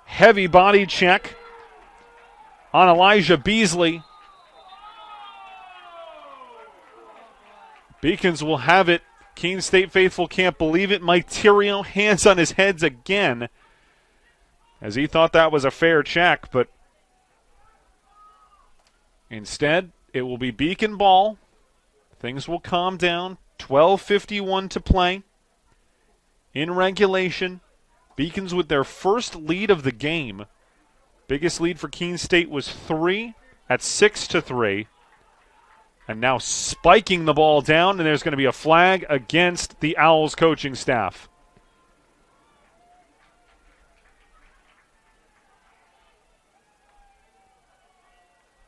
Heavy body check on Elijah Beasley. Beacons will have it. Keene State faithful can't believe it. Mike Theriault, hands on his heads again, as he thought that was a fair check, but instead it will be Beacon ball. Things will calm down. 12:51 to play in regulation. Beacons with their first lead of the game. Biggest lead for Keene State was 3 at 6-3. And now spiking the ball down, and there's going to be a flag against the Owls coaching staff.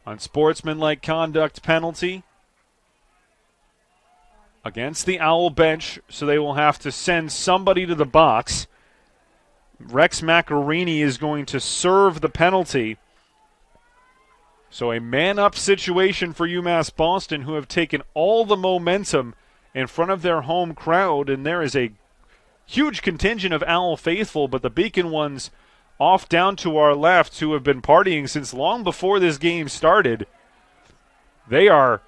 Unsportsmanlike conduct penalty against the Owl bench, so they will have to send somebody to the box. Rex Macarini is going to serve the penalty. So a man-up situation for UMass Boston, who have taken all the momentum in front of their home crowd, and there is a huge contingent of Owl faithful, but the Beacon ones off down to our left, who have been partying since long before this game started, they are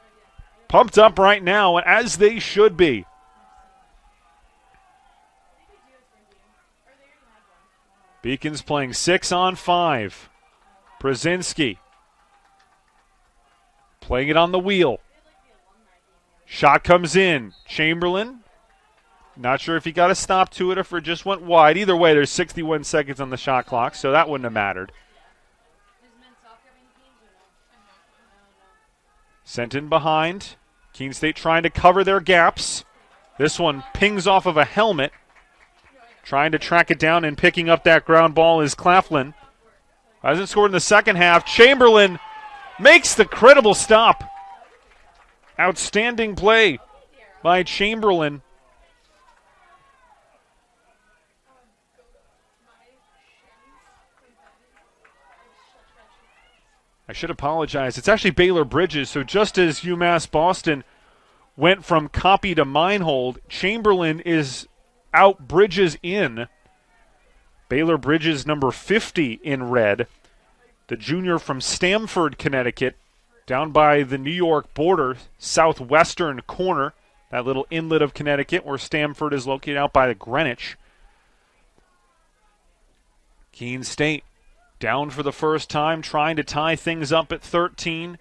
pumped up right now, as they should be. Beacons playing 6-on-5. Prosinski playing it on the wheel. Shot comes in. Chamberlain, not sure if he got a stop to it or if it just went wide. Either way, there's 61 seconds on the shot clock, so that wouldn't have mattered. Sent in behind. Keene State trying to cover their gaps. This one pings off of a helmet. Trying to track it down and picking up that ground ball is Claflin. Hasn't scored in the second half. Chamberlain makes the credible stop. Outstanding play by Chamberlain. I should apologize. It's actually Baylor Bridges. So just as UMass Boston went from copy to minehold, Chamberlain is out, Bridges in. Baylor Bridges, number 50 in red. The junior from Stamford, Connecticut, down by the New York border, southwestern corner that little inlet of Connecticut where Stamford is located out by the Greenwich. Keene State down for the first time, trying to tie things up at 13.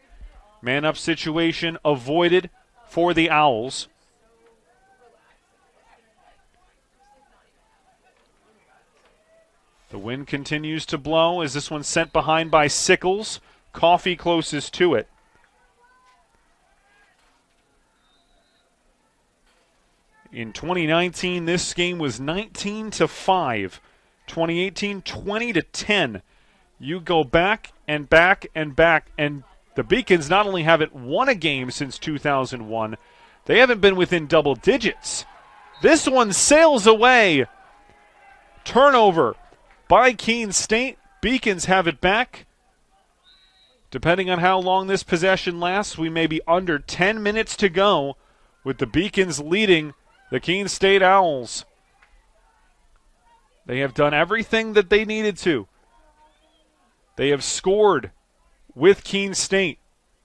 Man-up situation avoided for the Owls. The wind continues to blow as this one's sent behind by Sickles. Coffee closest to it. In 2019, this game was 19-5. 2018, 20-10. You go back and back and back, and the Beacons not only haven't won a game since 2001, they haven't been within double digits. This one sails away. Turnover by Keene State. Beacons have it back. Depending on how long this possession lasts, we may be under 10 minutes to go with the Beacons leading the Keene State Owls. They have done everything that they needed to. They have scored with Keene State.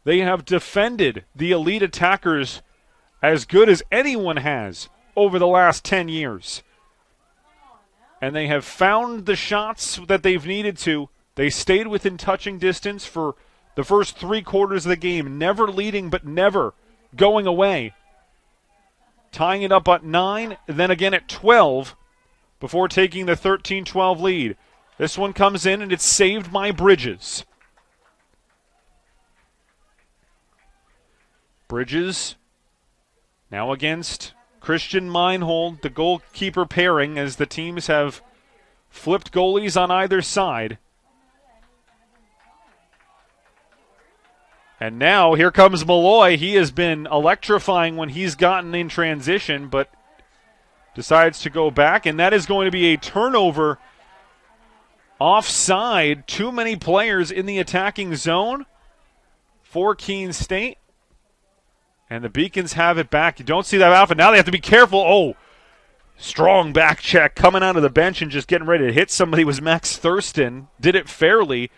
They have defended the elite attackers as good as anyone has over the last 10 years. And they have found the shots that they've needed to. They stayed within touching distance for the first 3 quarters of the game, never leading but never going away. Tying it up at 9, and then again at 12 before taking the 13-12 lead. This one comes in, and it's saved by Bridges. Bridges now against Christian Meinhold, the goalkeeper pairing, as the teams have flipped goalies on either side. And now here comes Malloy. He has been electrifying when he's gotten in transition, but decides to go back, and that is going to be a turnover offside. Too many players in the attacking zone for Keene State. And the Beacons have it back. You don't see that often. Now they have to be careful. Oh, strong back check coming out of the bench and just getting ready to hit somebody was Max Thurston. Did it fairly,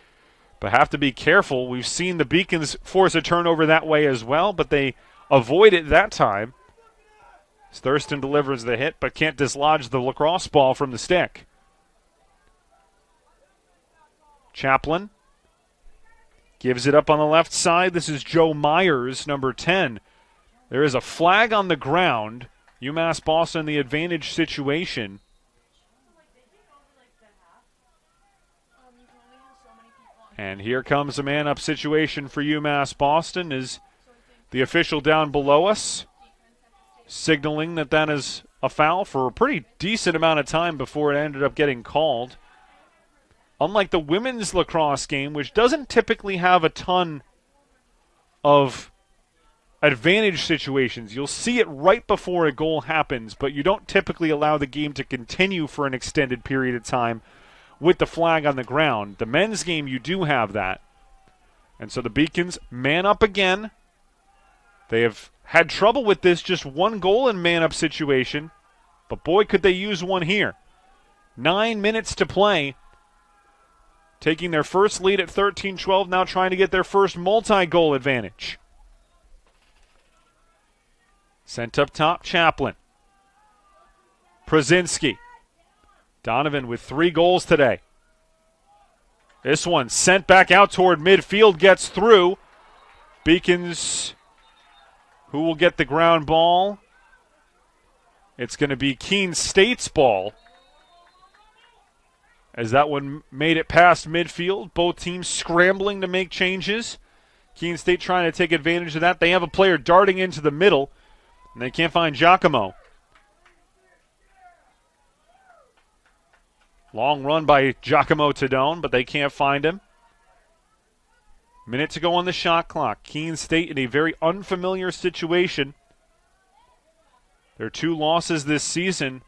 but have to be careful. We've seen the Beacons force a turnover that way as well, but they avoid it that time. Thurston delivers the hit, but can't dislodge the lacrosse ball from the stick. Chaplin gives it up on the left side. This is Joe Myers, number 10. There is a flag on the ground. UMass Boston, the advantage situation. And here comes a man-up situation for UMass Boston. Is the official down below us signaling that that is a foul for a pretty decent amount of time before it ended up getting called. Unlike the women's lacrosse game, which doesn't typically have a ton of advantage situations, you'll see it right before a goal happens, but you don't typically allow the game to continue for an extended period of time with the flag on the ground. The men's game, you do have that. And so the Beacons man up again. They have had trouble with this, just one goal in man-up situation, but boy, could they use one here. 9 minutes to play. Taking their first lead at 13-12, now trying to get their first multi-goal advantage. Sent up top, Chaplin. Przinski. Donovan with 3 goals today. This one sent back out toward midfield, gets through. Beacons, who will get the ground ball? It's going to be Keene State's ball, as that one made it past midfield. Both teams scrambling to make changes. Keene State trying to take advantage of that. They have a player darting into the middle, and they can't find Giacomo. Long run by Giacomo Tadone, but they can't find him. Minute to go on the shot clock. Keene State in a very unfamiliar situation. Their 2 losses this season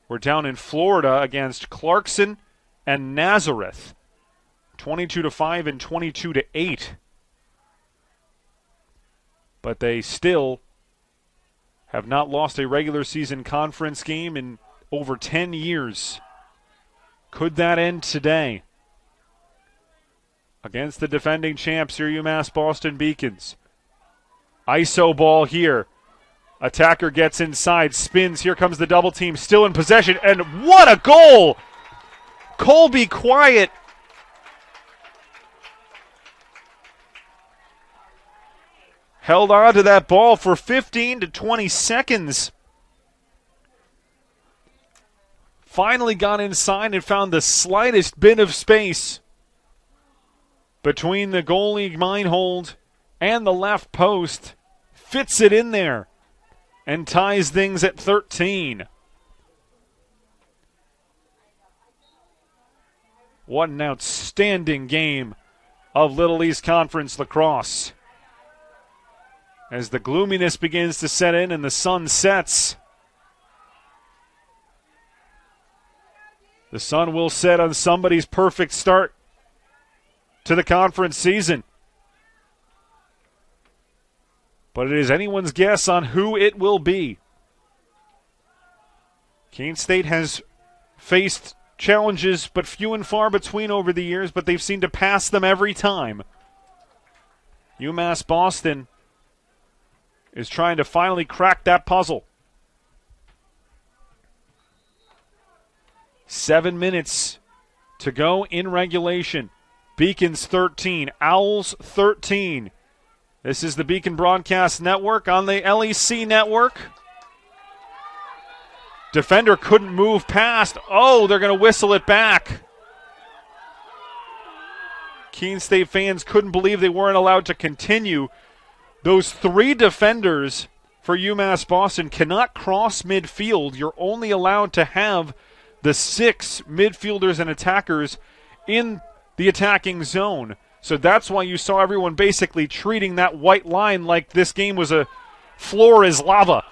were down in Florida against Clarkson and Nazareth. 22-5 and 22-8. But they still have not lost a regular season conference game in over 10 years. Could that end today? Against the defending champs here, UMass Boston Beacons. ISO ball here. Attacker gets inside, spins. Here comes the double team, still in possession. And what a goal! Colby Quiet held on to that ball for 15 to 20 seconds. Finally got inside and found the slightest bit of space between the goalie Meinhold and the left post. Fits it in there and ties things at 13. What an outstanding game of Little East Conference lacrosse. As the gloominess begins to set in and the sun sets, the sun will set on somebody's perfect start to the conference season. But it is anyone's guess on who it will be. Keene State has faced challenges, but few and far between over the years, but they've seemed to pass them every time. UMass Boston is trying to finally crack that puzzle. 7 minutes to go in regulation. Beacons 13, Owls 13. This is the Beacon Broadcast Network on the LEC Network. Defender couldn't move past. Oh, they're going to whistle it back. Keene State fans couldn't believe they weren't allowed to continue. Those three defenders for UMass Boston cannot cross midfield. You're only allowed to have the 6 midfielders and attackers in the attacking zone. So that's why you saw everyone basically treating that white line like this game was a floor is lava.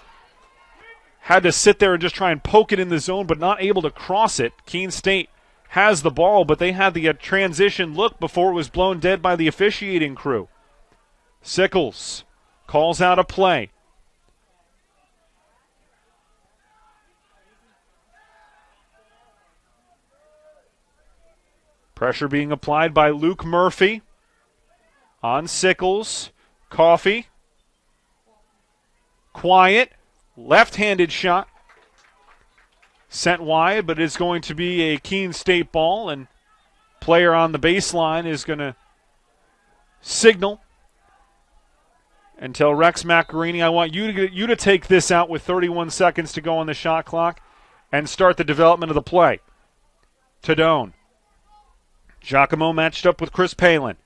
Had to sit there and just try and poke it in the zone, but not able to cross it. Keene State has the ball, but they had the transition look before it was blown dead by the officiating crew. Sickles calls out a play. Pressure being applied by Luke Murphy on Sickles. Coffee. Quiet. Left-handed shot. Sent wide, but it's going to be a Keene State ball, and player on the baseline is going to signal and tell Rex Macarini, I want you to take this out with 31 seconds to go on the shot clock and start the development of the play. Tadone. Giacomo matched up with Chris Palin.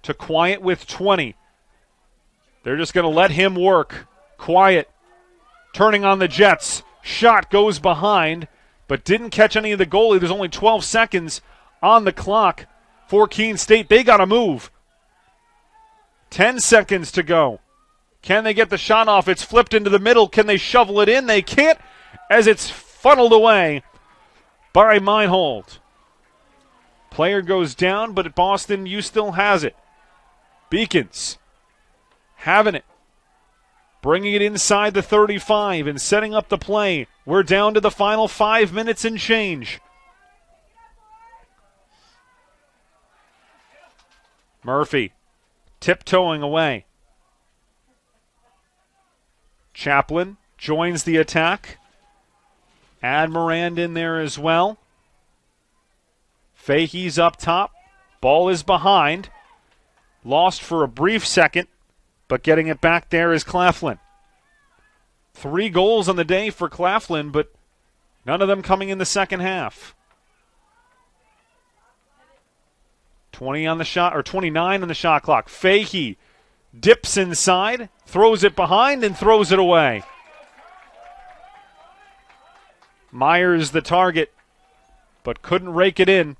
To Quiet with 20. They're just going to let him work. Quiet. Turning on the Jets. Shot goes behind, but didn't catch any of the goalie. There's only 12 seconds on the clock for Keene State. They got to move. 10 seconds to go. Can they get the shot off? It's flipped into the middle. Can they shovel it in? They can't, as it's funneled away by Meinhold. Player goes down, but at Boston, you still has it. Beacons having it. Bringing it inside the 35 and setting up the play. We're down to the final 5 minutes and change. Murphy tiptoeing away. Chaplin joins the attack. Add Morand in there as well. Fahey's up top. Ball is behind. Lost for a brief second, but getting it back there is Claflin. 3 goals on the day for Claflin, but none of them coming in the second half. 20 on the shot, or 29 on the shot clock. Fahey dips inside, throws it behind, and throws it away. Myers the target, but couldn't rake it in.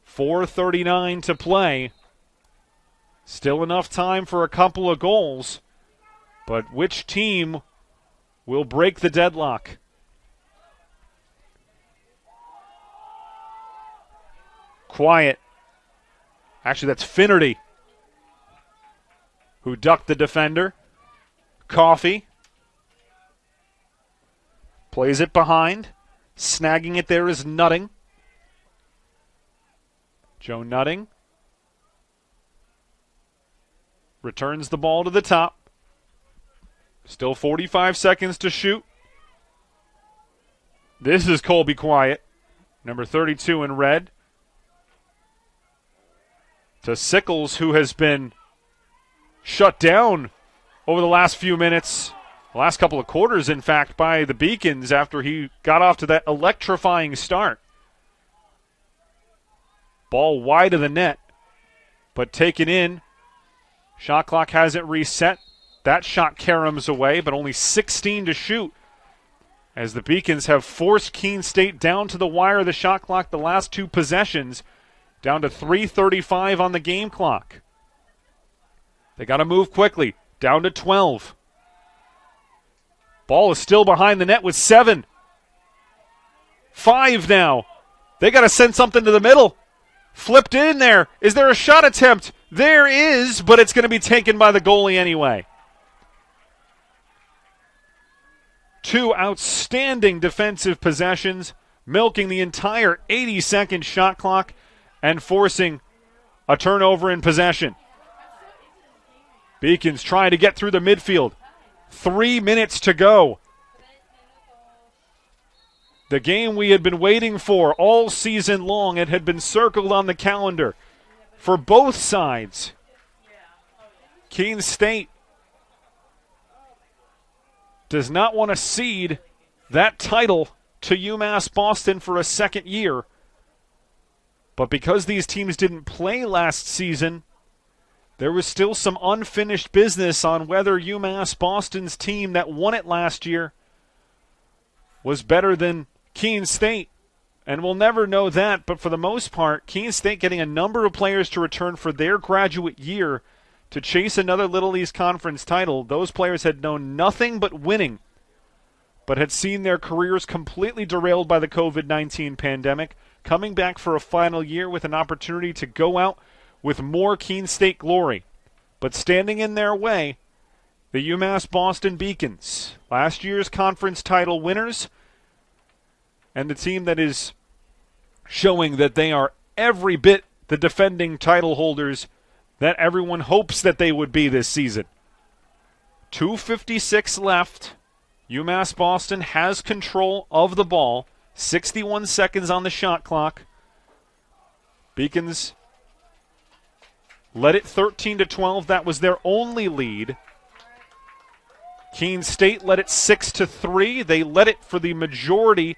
4:39 to play. Still enough time for a couple of goals, but which team will break the deadlock? Quiet. Actually, that's Finnerty who ducked the defender. Coffee plays it behind. Snagging it there is Nutting. Joe Nutting returns the ball to the top. Still 45 seconds to shoot. This is Colby Quiet, number 32 in red. To Sickles, who has been shut down over the last few minutes, the last couple of quarters, in fact, by the Beacons after he got off to that electrifying start. Ball wide of the net, but taken in. Shot clock hasn't reset. That shot caroms away, but only 16 to shoot, as the Beacons have forced Keene State down to the wire of the shot clock the last two possessions, down to 3:35 on the game clock. They got to move quickly, down to 12. Ball is still behind the net with 7. 5 now. They got to send something to the middle. Flipped in there. Is there a shot attempt? There is, but it's going to be taken by the goalie anyway. Two outstanding defensive possessions, milking the entire 80-second shot clock and forcing a turnover in possession. Beacons trying to get through the midfield. 3 minutes to go. The game we had been waiting for all season long. It had been circled on the calendar for both sides. Keene State does not want to cede that title to UMass Boston for a second year. But because these teams didn't play last season, there was still some unfinished business on whether UMass Boston's team that won it last year was better than Keene State. And we'll never know that, but for the most part, Keene State getting a number of players to return for their graduate year to chase another Little East Conference title. Those players had known nothing but winning, but had seen their careers completely derailed by the COVID-19 pandemic, coming back for a final year with an opportunity to go out with more Keene State glory. But standing in their way, the UMass Boston Beacons, last year's conference title winners, and the team that is showing that they are every bit the defending title holders that everyone hopes that they would be this season. 2:56 left. UMass Boston has control of the ball. 61 seconds on the shot clock. Beacons led it 13-12. That was their only lead. Keene State led it 6-3. They led it for the majority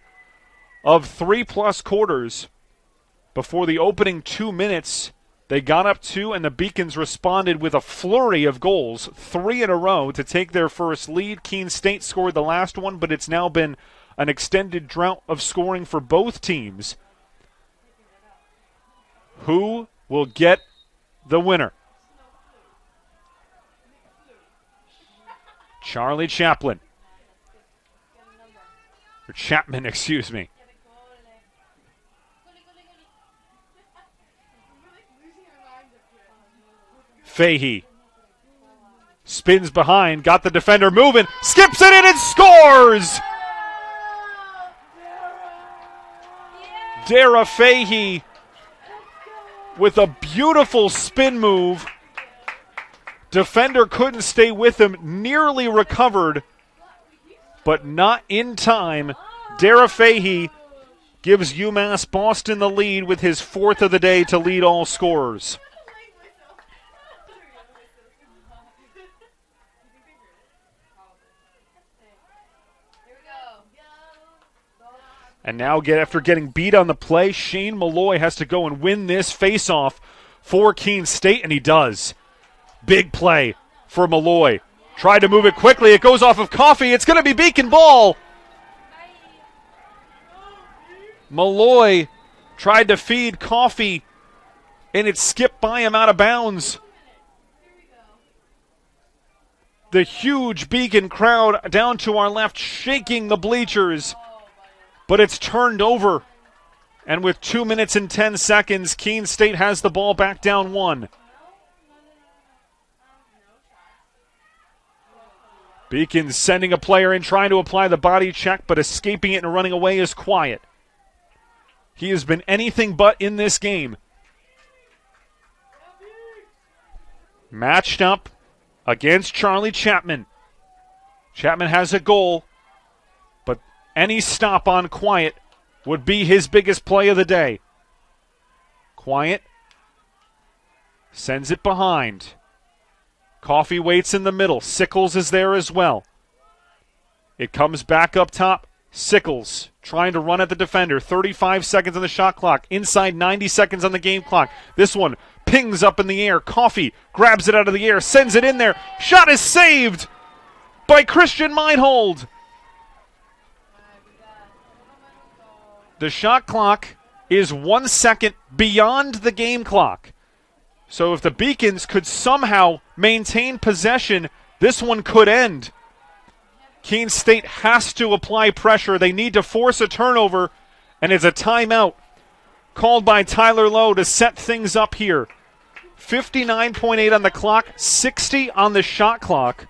of 3+ quarters. Before the opening 2 minutes, they got up 2, and the Beacons responded with a flurry of goals, 3 in a row, to take their first lead. Keene State scored the last one, but it's now been an extended drought of scoring for both teams. Who will get the winner? Charlie Chapman, excuse me. Fahey spins behind, got the defender moving, skips it in and scores! Dara Fahey with a beautiful spin move. Defender couldn't stay with him, nearly recovered, but not in time. Dara Fahey gives UMass Boston the lead with his 4th of the day to lead all scorers. And now, after getting beat on the play, Shane Malloy has to go and win this faceoff for Keene State, and he does. Big play for Malloy. Tried to move it quickly. It goes off of Coffey. It's going to be Beacon ball. Malloy tried to feed Coffey, and it skipped by him out of bounds. The huge Beacon crowd down to our left shaking the bleachers. But it's turned over. And with 2 minutes and 10 seconds, Keene State has the ball back down 1. Beacon sending a player in, trying to apply the body check, but escaping it and running away is Quiet. He has been anything but in this game. Matched up against Charlie Chapman. Chapman has a goal, but any stop on Quiet would be his biggest play of the day. Quiet sends it behind. Coffee waits in the middle. Sickles is there as well. It comes back up top. Sickles trying to run at the defender. 35 seconds on the shot clock. Inside 90 seconds on the game clock. This one pings up in the air. Coffee grabs it out of the air. Sends it in there. Shot is saved by Christian Meinhold. The shot clock is 1 second beyond the game clock. So if the Beacons could somehow maintain possession, this one could end. Keene State has to apply pressure. They need to force a turnover, and it's a timeout called by Tyler Lowe to set things up here. 59.8 on the clock, 60 on the shot clock.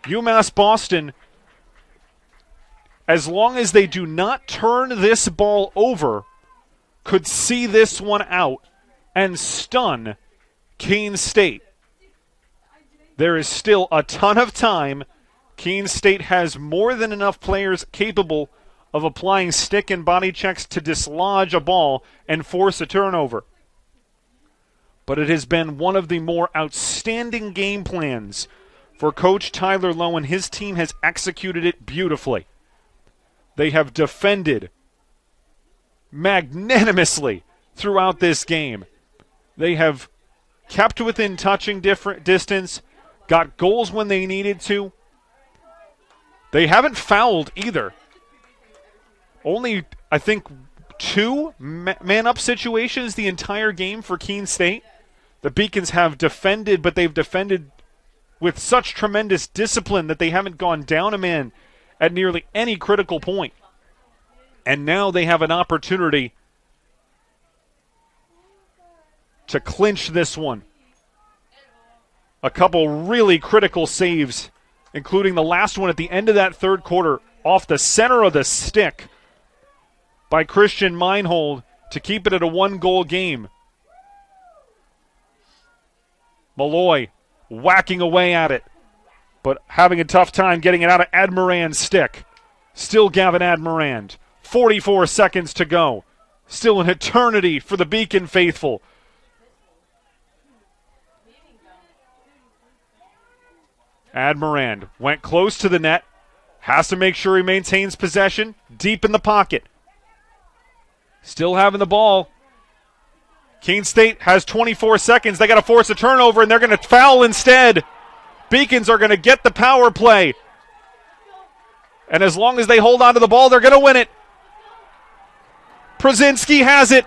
UMass Boston, as long as they do not turn this ball over, could see this one out and stun Keene State. There is still a ton of time. Keene State has more than enough players capable of applying stick and body checks to dislodge a ball and force a turnover. But it has been one of the more outstanding game plans for Coach Tyler Lowe, and his team has executed it beautifully. They have defended magnanimously throughout this game. They have kept within touching distance, got goals when they needed to. They haven't fouled either. Only, I think, 2 man-up situations the entire game for Keene State. The Beacons have defended, but they've defended with such tremendous discipline that they haven't gone down a man at nearly any critical point. And now they have an opportunity to clinch this one. A couple really critical saves, including the last one at the end of that third quarter off the center of the stick by Christian Meinhold to keep it at a 1-goal game. Malloy whacking away at it, but having a tough time getting it out of Admirand's stick. Still Gavin Admirand. 44 seconds to go. Still an eternity for the Beacon faithful. Admirand went close to the net. Has to make sure he maintains possession. Deep in the pocket. Still having the ball. Keene State has 24 seconds. They got to force a turnover, and they're going to foul instead. Beacons are going to get the power play. And as long as they hold on to the ball, they're going to win it. Przinski has it.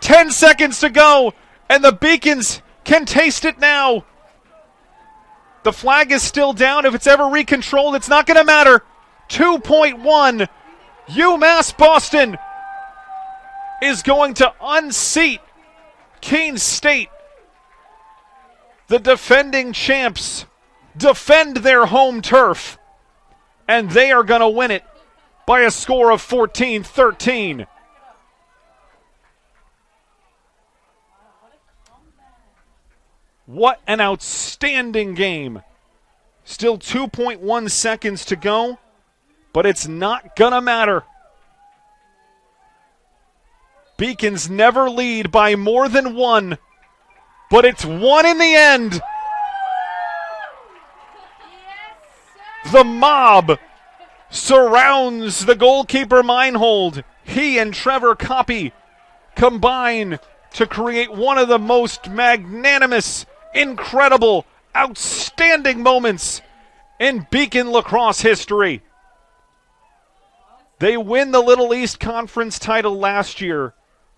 10 seconds to go, and the Beacons can taste it now. The flag is still down. If it's ever recontrolled, it's not going to matter. 2.1. UMass Boston is going to unseat Keene State. The defending champs defend their home turf, and they are going to win it by a score of 14-13. What an outstanding game. Still 2.1 seconds to go, but it's not going to matter. Beacons never lead by more than 1, but it's 1 in the end. The mob surrounds the goalkeeper Meinhold. He and Trevor Copy combine to create one of the most magnanimous, incredible, outstanding moments in Beacon lacrosse history. They win the Little East Conference title last year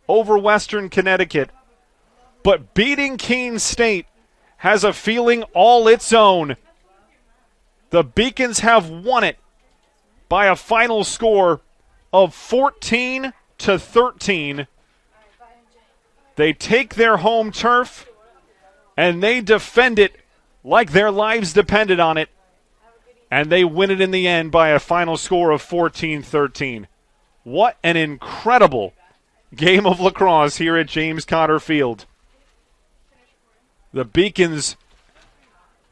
over Western Connecticut, but beating Keene State has a feeling all its own. The Beacons have won it by a final score of 14-13. They take their home turf and they defend it like their lives depended on it, and they win it in the end by a final score of 14-13. What an incredible game of lacrosse here at James Cotter Field. The Beacons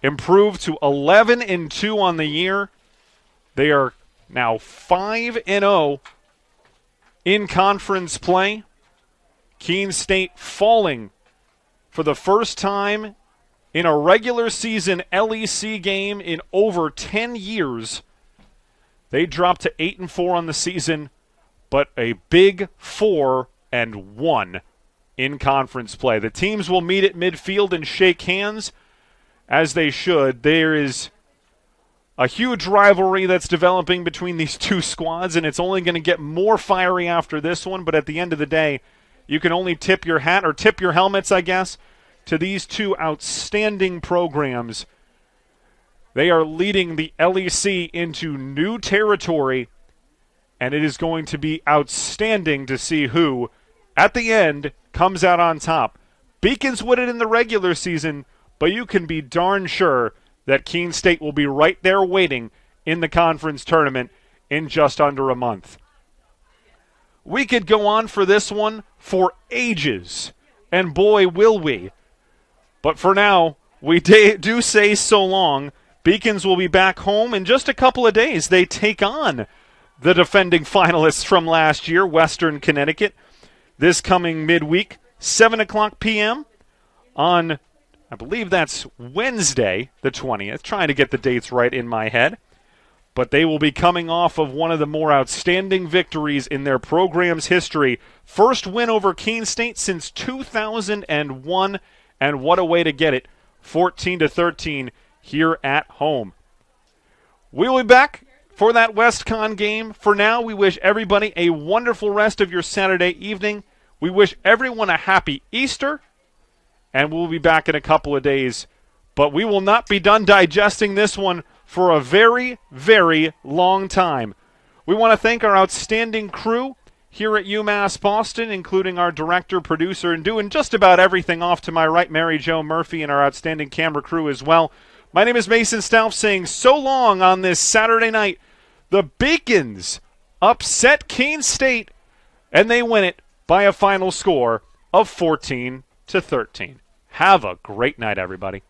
improved to 11-2 on the year. They are now 5-0 in conference play. Keene State falling for the first time in a regular season LEC game in over 10 years. They dropped to 8-4 on the season, but a big 4-1 in conference play. The teams will meet at midfield and shake hands, as they should. There is a huge rivalry that's developing between these two squads, and it's only going to get more fiery after this one, but at the end of the day, you can only tip your hat, or tip your helmets, I guess, to these two outstanding programs. They are leading the LEC into new territory, and it is going to be outstanding to see who, at the end, comes out on top. Beacons would it in the regular season, but you can be darn sure that Keene State will be right there waiting in the conference tournament in just under a month. We could go on for this one for ages, and boy, will we. But for now, we do say so long. Beacons will be back home in just a couple of days. They take on the defending finalists from last year, Western Connecticut, this coming midweek, 7 o'clock p.m. on, I believe that's Wednesday, the 20th. Trying to get the dates right in my head. But they will be coming off of one of the more outstanding victories in their program's history. First win over Keene State since 2001, and what a way to get it, 14-13 here at home. We will be back for that WestCon game. For now, we wish everybody a wonderful rest of your Saturday evening. We wish everyone a happy Easter, and we'll be back in a couple of days. But we will not be done digesting this one for a very, very long time. We want to thank our outstanding crew here at UMass Boston, including our director, producer, and doing just about everything off to my right, Mary Jo Murphy, and our outstanding camera crew as well. My name is Mason Stauf, saying so long on this Saturday night. The Beacons upset Keene State, and they win it by a final score of 14-13. Have a great night, everybody.